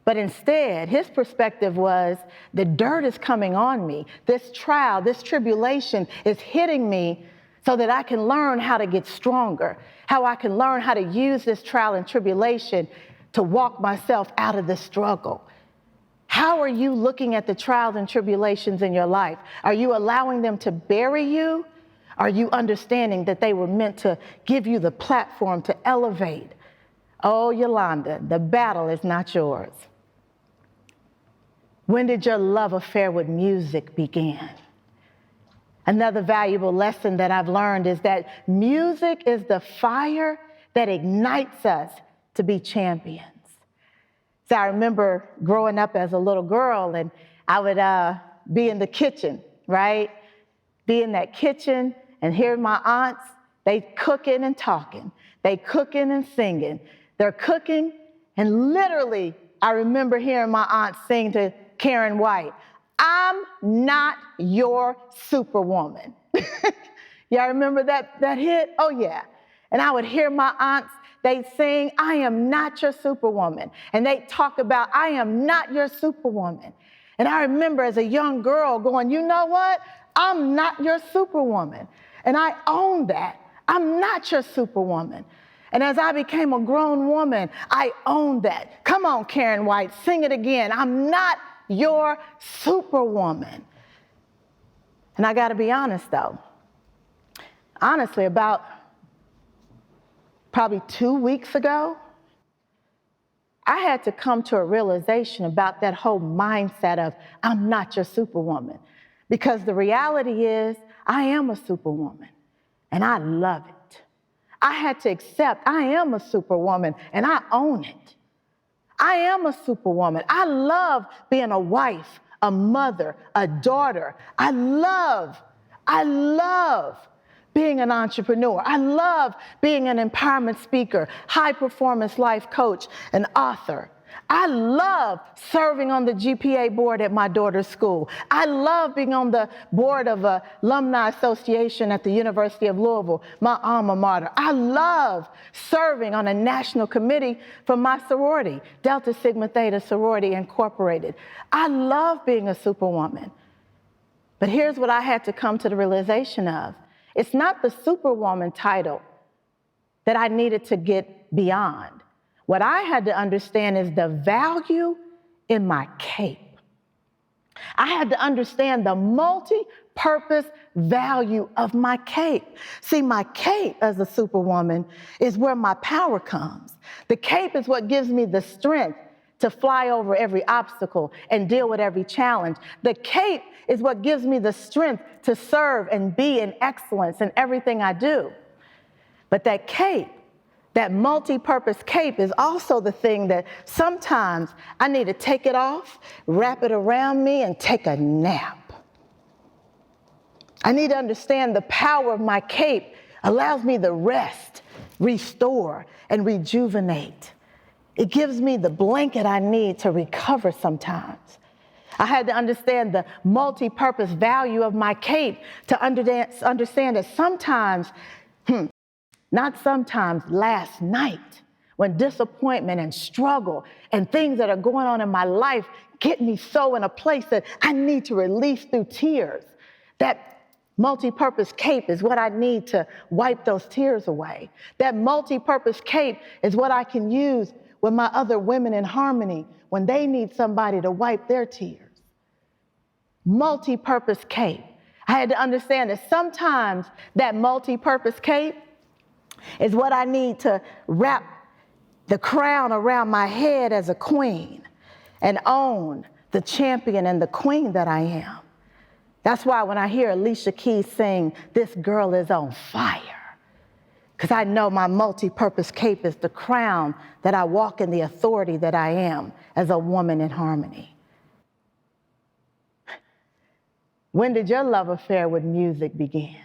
But instead, his perspective was, the dirt is coming on me. This trial, this tribulation is hitting me so that I can learn how to get stronger, how I can learn how to use this trial and tribulation to walk myself out of this struggle. How are you looking at the trials and tribulations in your life? Are you allowing them to bury you? Are you understanding that they were meant to give you the platform to elevate? Oh, Yolanda, the battle is not yours. When did your love affair with music begin? Another valuable lesson that I've learned is that music is the fire that ignites us to be champions. So I remember growing up as a little girl, and I would be in the kitchen, right? Be in that kitchen and hear my aunts, they cooking and talking. They cooking and singing. They're cooking, and literally, I remember hearing my aunt sing to Karen White, I'm not your superwoman. Y'all remember that hit? Oh, yeah. And I would hear my aunts, they'd sing, I am not your superwoman. And they'd talk about, I am not your superwoman. And I remember as a young girl going, you know what? I'm not your superwoman. And I owned that. I'm not your superwoman. And as I became a grown woman, I owned that. Come on, Karen White, sing it again. I'm not your superwoman. And I got to be honest, though. Honestly, about probably 2 weeks ago, I had to come to a realization about that whole mindset of I'm not your superwoman. Because the reality is I am a superwoman and I love it. I had to accept I am a superwoman and I own it. I am a superwoman. I love being a wife, a mother, a daughter. I love being an entrepreneur. I love being an empowerment speaker, high performance life coach, an author. I love serving on the GPA board at my daughter's school. I love being on the board of an alumni association at the University of Louisville, my alma mater. I love serving on a national committee for my sorority, Delta Sigma Theta Sorority Incorporated. I love being a superwoman. But here's what I had to come to the realization of. It's not the superwoman title that I needed to get beyond. What I had to understand is the value in my cape. I had to understand the multi-purpose value of my cape. See, my cape as a superwoman is where my power comes. The cape is what gives me the strength to fly over every obstacle and deal with every challenge. The cape is what gives me the strength to serve and be in excellence in everything I do. But that cape, that multi-purpose cape, is also the thing that sometimes I need to take it off, wrap it around me, and take a nap. I need to understand the power of my cape allows me to rest, restore, and rejuvenate. It gives me the blanket I need to recover sometimes. I had to understand the multi-purpose value of my cape to understand that sometimes, not sometimes, last night, when disappointment and struggle and things that are going on in my life get me so in a place that I need to release through tears, that multi-purpose cape is what I need to wipe those tears away. That multi-purpose cape is what I can use with my other women in harmony when they need somebody to wipe their tears. Multi-purpose cape. I had to understand that sometimes that multi-purpose cape is what I need to wrap the crown around my head as a queen and own the champion and the queen that I am. That's why when I hear Alicia Keys sing, "This girl is on fire," because I know my multi-purpose cape is the crown that I walk in the authority that I am as a woman in harmony. When did your love affair with music begin?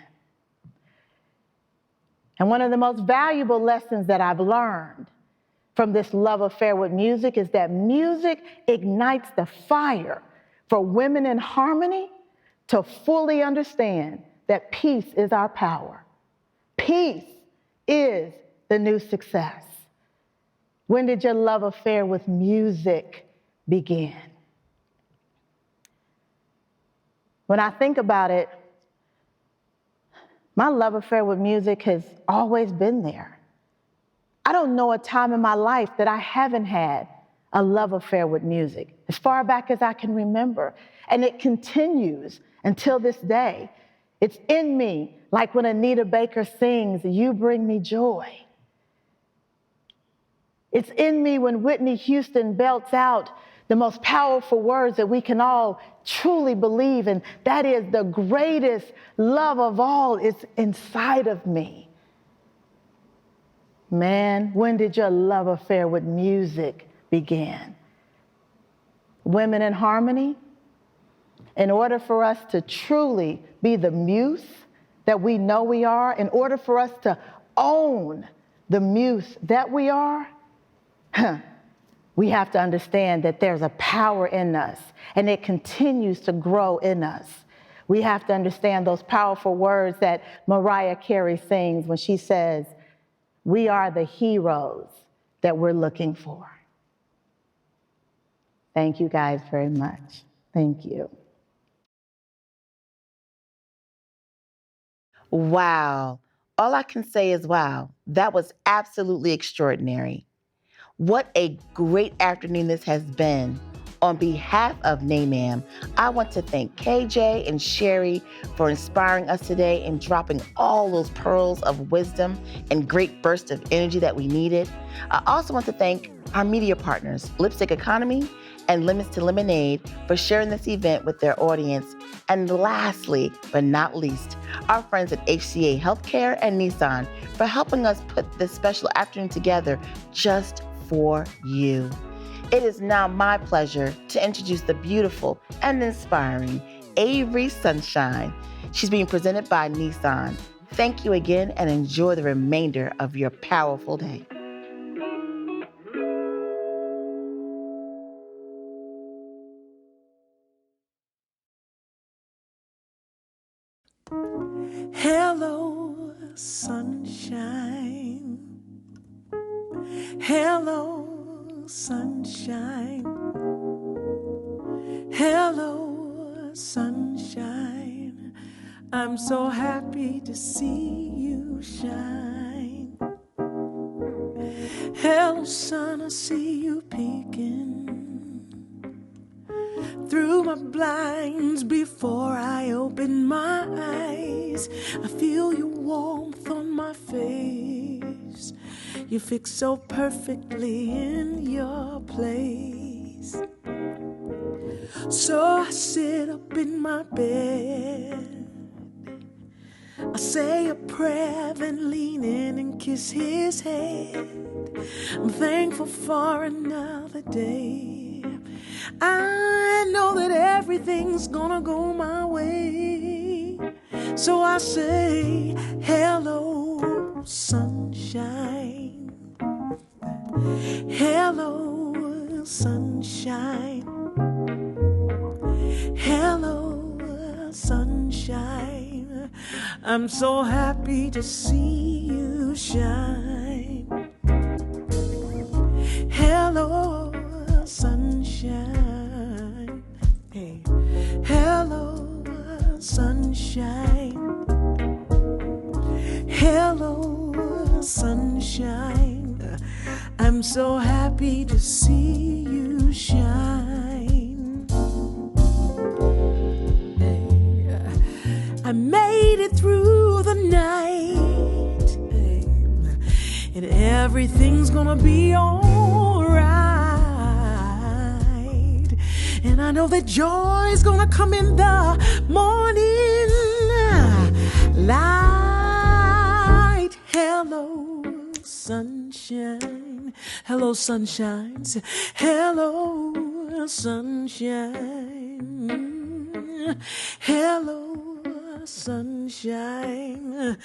And one of the most valuable lessons that I've learned from this love affair with music is that music ignites the fire for women in harmony to fully understand that peace is our power. Peace is the new success. When did your love affair with music begin? When I think about it, my love affair with music has always been there. I don't know a time in my life that I haven't had a love affair with music, as far back as I can remember. And it continues until this day. It's in me, like when Anita Baker sings, "You Bring Me Joy." It's in me when Whitney Houston belts out the most powerful words that we can all truly believe, and that is, "The greatest love of all is inside of me." Man, when did your love affair with music begin? Women in harmony, in order for us to truly be the muse that we know we are, in order for us to own the muse that we are, We have to understand that there's a power in us, and it continues to grow in us. We have to understand those powerful words that Mariah Carey sings when she says, "We are the heroes that we're looking for." Thank you guys very much. Thank you. Wow. All I can say is wow. That was absolutely extraordinary. What a great afternoon this has been. On behalf of NMAAM, I want to thank KJ and Sheri for inspiring us today and dropping all those pearls of wisdom and great bursts of energy that we needed. I also want to thank our media partners, Lipstick Economy and Lemons to Lemonade, for sharing this event with their audience. And lastly, but not least, our friends at HCA Healthcare and Nissan for helping us put this special afternoon together just for you. It is now my pleasure to introduce the beautiful and inspiring Avery Sunshine. She's being presented by Nissan. Thank you again and enjoy the remainder of your powerful day. Hello, sunshine. Hello, sunshine. Hello, sunshine. I'm so happy to see you shine. Hello, sun, I see you peeking through my blinds before I open my eyes. I feel your warmth on my face. You fit so perfectly in your place. So I sit up in my bed. I say a prayer, then lean in and kiss his head. I'm thankful for another day. I know that everything's gonna go my way. So I say, hello, sunshine. Hello, sunshine. Hello, sunshine. I'm so happy to see you shine. Hello, sunshine. Hey. Hello, sunshine. Hello, sunshine. I'm so happy to see you shine. Hey. I made it through the night, hey. And everything's gonna be alright. And I know that joy's gonna come in the morning light. Hello, sunshine. Hello, sunshine. Hello, sunshine. Hello, sunshine.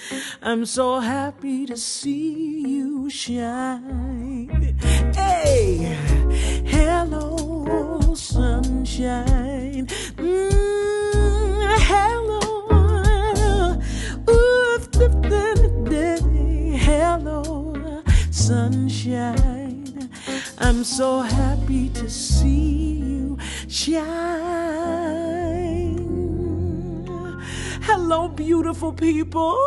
I'm so happy to see you shine. Hey, hello, sunshine. Hello, hello, sunshine. I'm so happy to see you shine. Hello, beautiful people.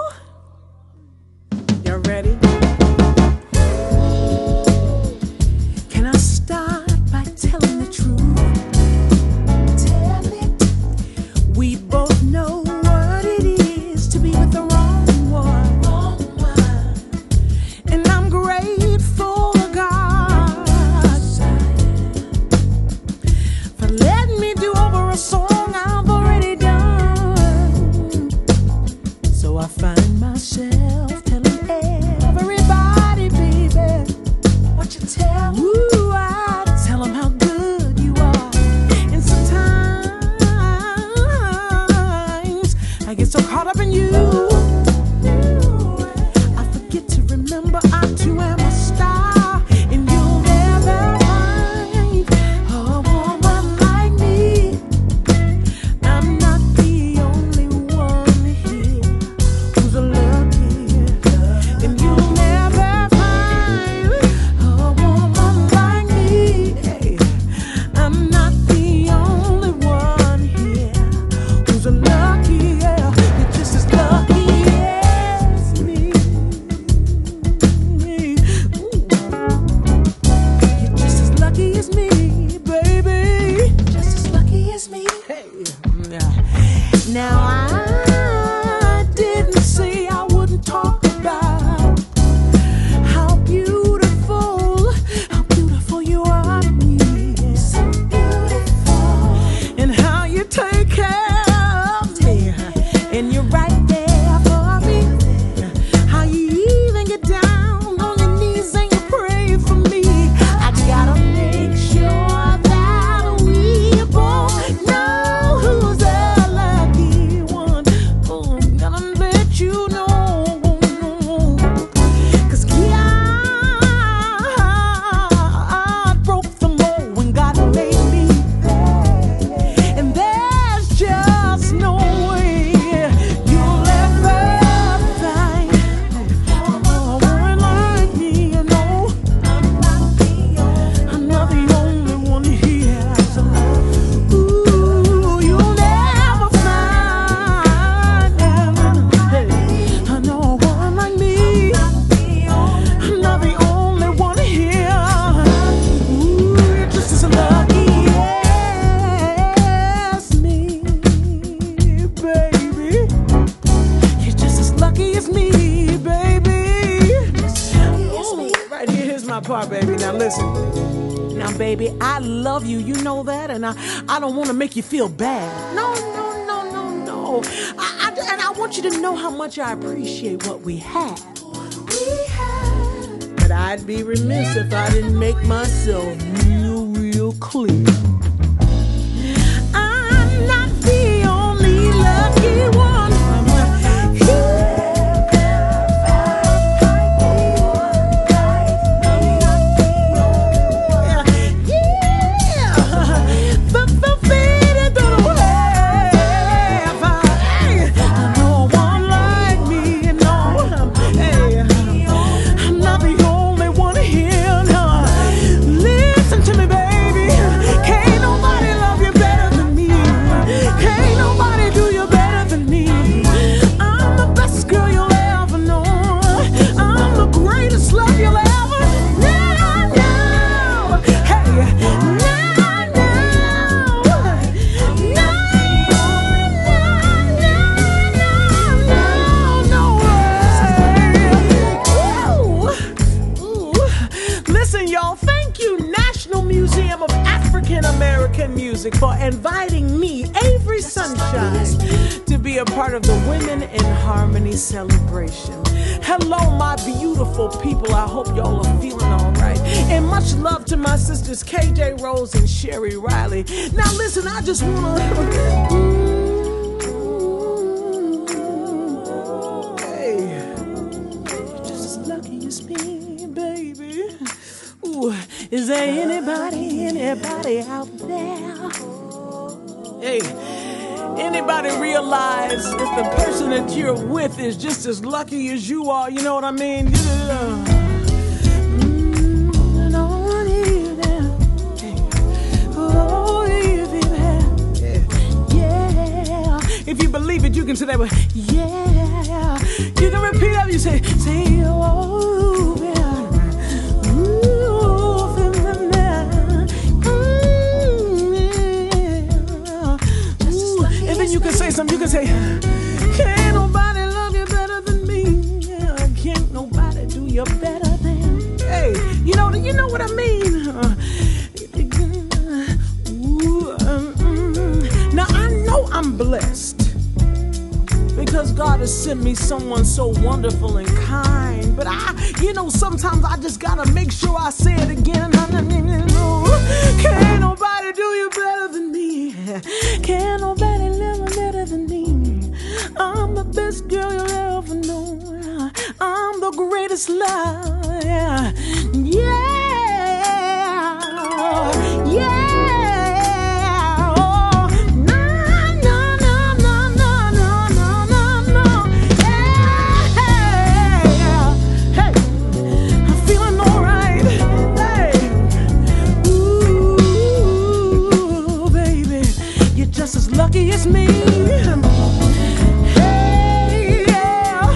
Y'all ready? Can I start by telling the truth? Tell it. We both know what it is to be with the wrong one. And I'm grateful to God for letting me do over a song I've already done. So I find myself telling every love you, you know that, and I don't want to make you feel bad. No. And I want you to know how much I appreciate what we had. But I'd be remiss if I didn't make myself real clear. I'm not the only lucky one. For inviting me, Avery Sunshine, to be a part of the Women in Harmony celebration. Hello, my beautiful people. I hope y'all are feeling all right. And much love to my sisters KJ Rose and Sheri Riley. Now listen, I just wanna hey, you're just as lucky as me, baby. Ooh, is there anybody out there? Hey, anybody realize that the person that you're with is just as lucky as you are? You know what I mean? If you believe it, you can say that way. Yeah, you can repeat it. You say, oh, yeah. You can say something, you can say, can't nobody love you better than me. Can't nobody do you better than. Hey, you know what I mean? Now I know I'm blessed because God has sent me someone so wonderful and kind. But sometimes I just gotta make sure I say it again. Can't nobody do you better than me. Can't nobody love you better than me. I'm the best girl you'll ever know. I'm the greatest love. Yeah. Lucky it's me. Hey, yeah.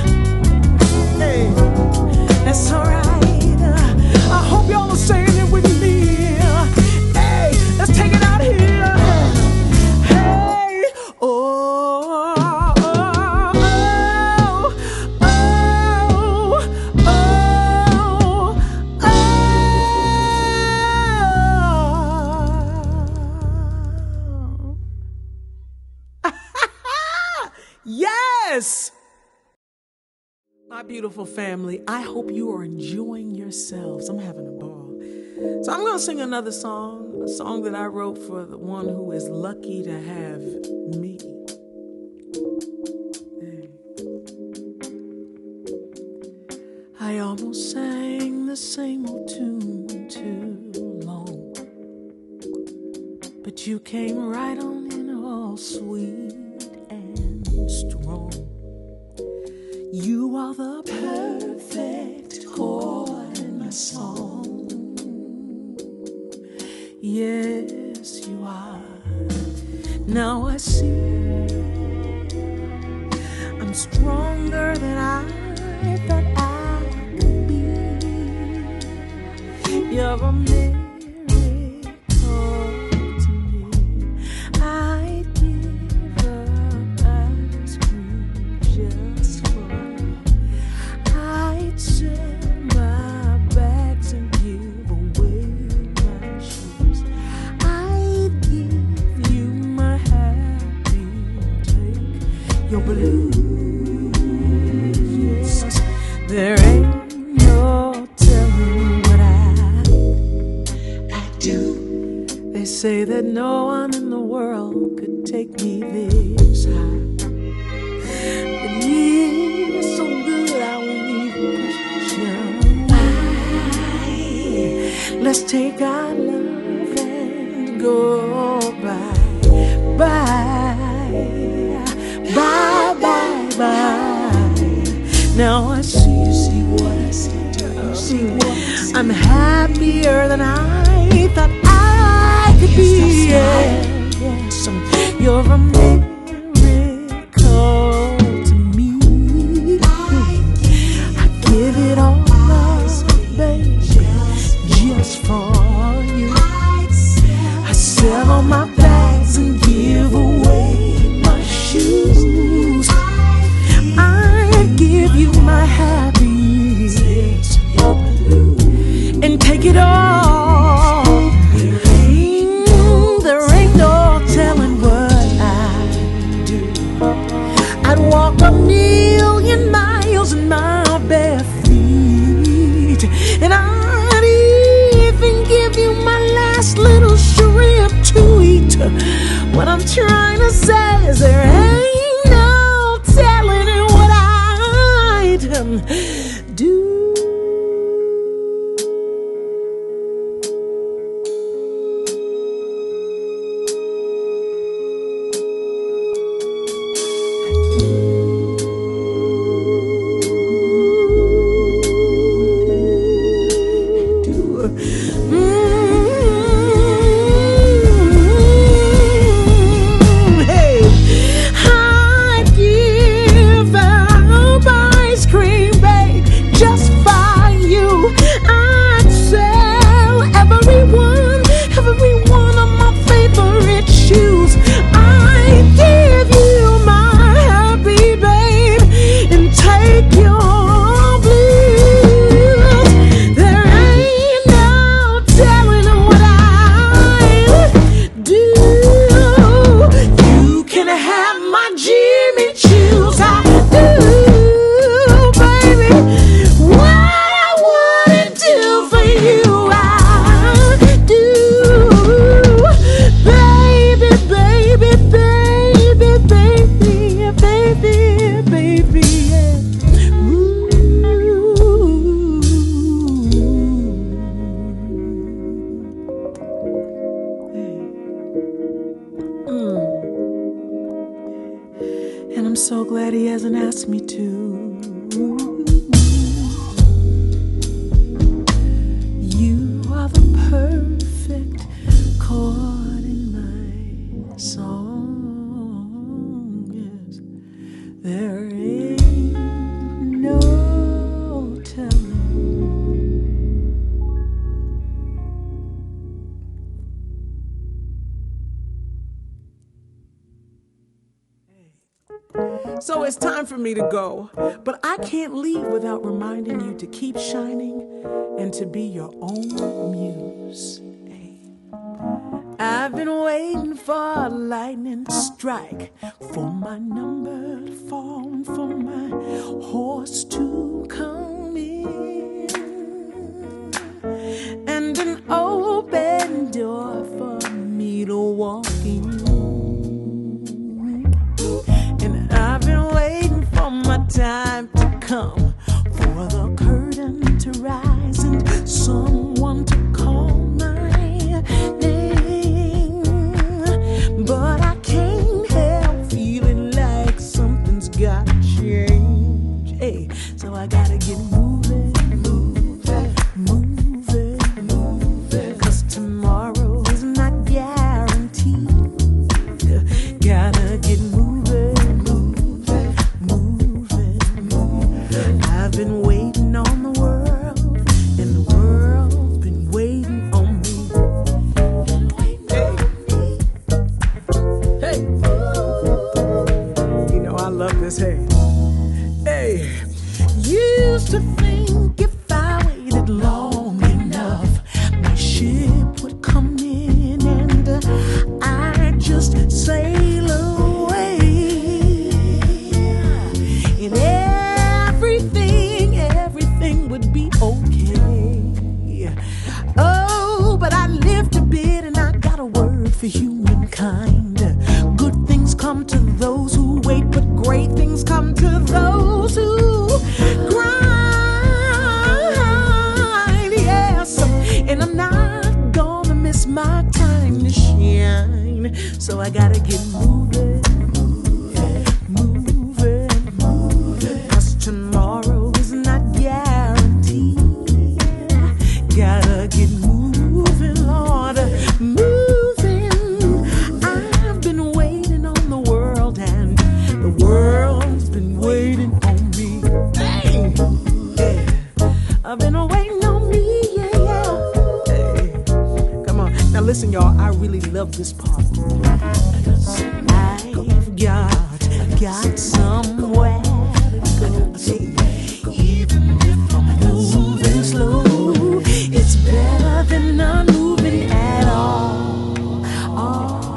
Hey, that's all right. I hope y'all are saying it with me. Hey, let's take it out here. Hey, yes! My beautiful family, I hope you are enjoying yourselves. I'm having a ball. So I'm going to sing another song, a song that I wrote for the one who is lucky to have me. Hey. I almost sang the same old tune too long, but you came right on in all sweet and strong. You are the perfect chord in my song. Yes, you are. Now I see I'm stronger than I thought I could be. You're a miracle to me. I'd give up ice cream just for you. I'd sell my bags and give away my shoes. no one in the world could take me this high. But you're so good, I won't even push you. Let's take our love and go bye, bye, bye, bye, bye. Now I see what I see. See what I'm happier than I thought I could be. Yes, you're a miracle to me. I give it all up, baby, just for you. I sell all my bags and give away my shoes. I give you my happiness and take it all. There ain't no telling what I'd do. I'd walk a million miles in my bare feet, and I'd even give you my last little shrimp to eat. What I'm trying to say is there ain't no telling what I'd do. And I'm so glad he hasn't asked me to. You are the perfect chord in my song. Yes, there ain't no telling. So it's time for me to go, but I can't leave without reminding you to keep shining and to be your own muse. Hey. I've been waiting for a lightning strike, for my number to fall, and for my horse to come in, and an open door for me to walk in. I've been waiting for my time to come, for the curtain to rise and someone to call my name. But I can't help feeling like something's gotta change. Hey, so I gotta get moving, moving, moving, moving. 'Cause tomorrow is not guaranteed. Gotta get moving. humankind. Good things come to those who wait, but great things come to those who grind. Yes, and I'm not gonna miss my time to shine. So I gotta get moving, moving, moving. 'Cause tomorrow is not guaranteed. Gotta get moving, Lord, moving. I've been waiting on the world, and the world's been waiting on me. Hey, yeah. I've been waiting on me, yeah, yeah. Hey. Come on, now listen, y'all. I really love this part. I've got somewhere to go. Even if I'm moving slow, it's better than not moving at all. Oh,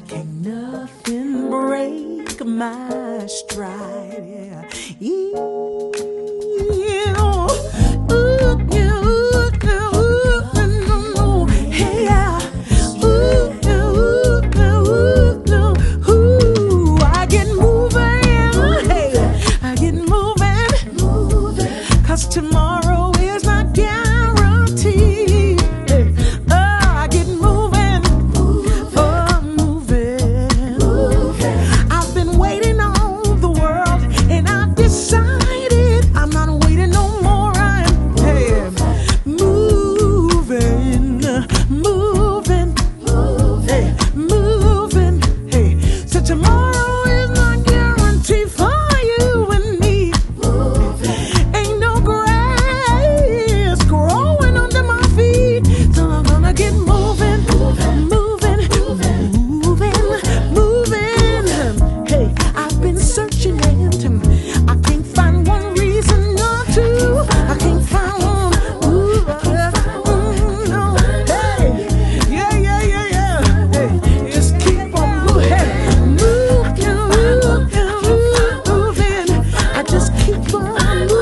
can't nothing break my stride. Yeah. Tomorrow is not guaranteed. Oh, I get moving, oh, moving. I've been waiting on the world, and I've decided I'm not waiting no more. I'm moving, moving, hey, moving. Hey, so tomorrow is not guaranteed for you and me. Ain't no growing under my feet, so I'm gonna get moving, moving, moving, moving. Hey, I've been searching and I can't find one reason not to. I can't find one. No. Hey, yeah. Hey, just keep on moving, moving. I just keep on moving.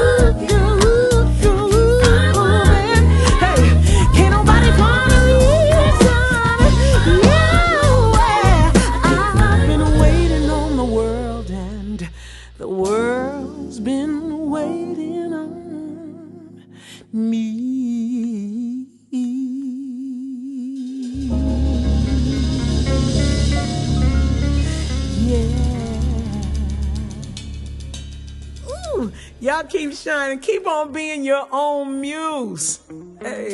The world's been waiting on me. Yeah. Ooh, y'all keep shining. Keep on being your own muse. Hey.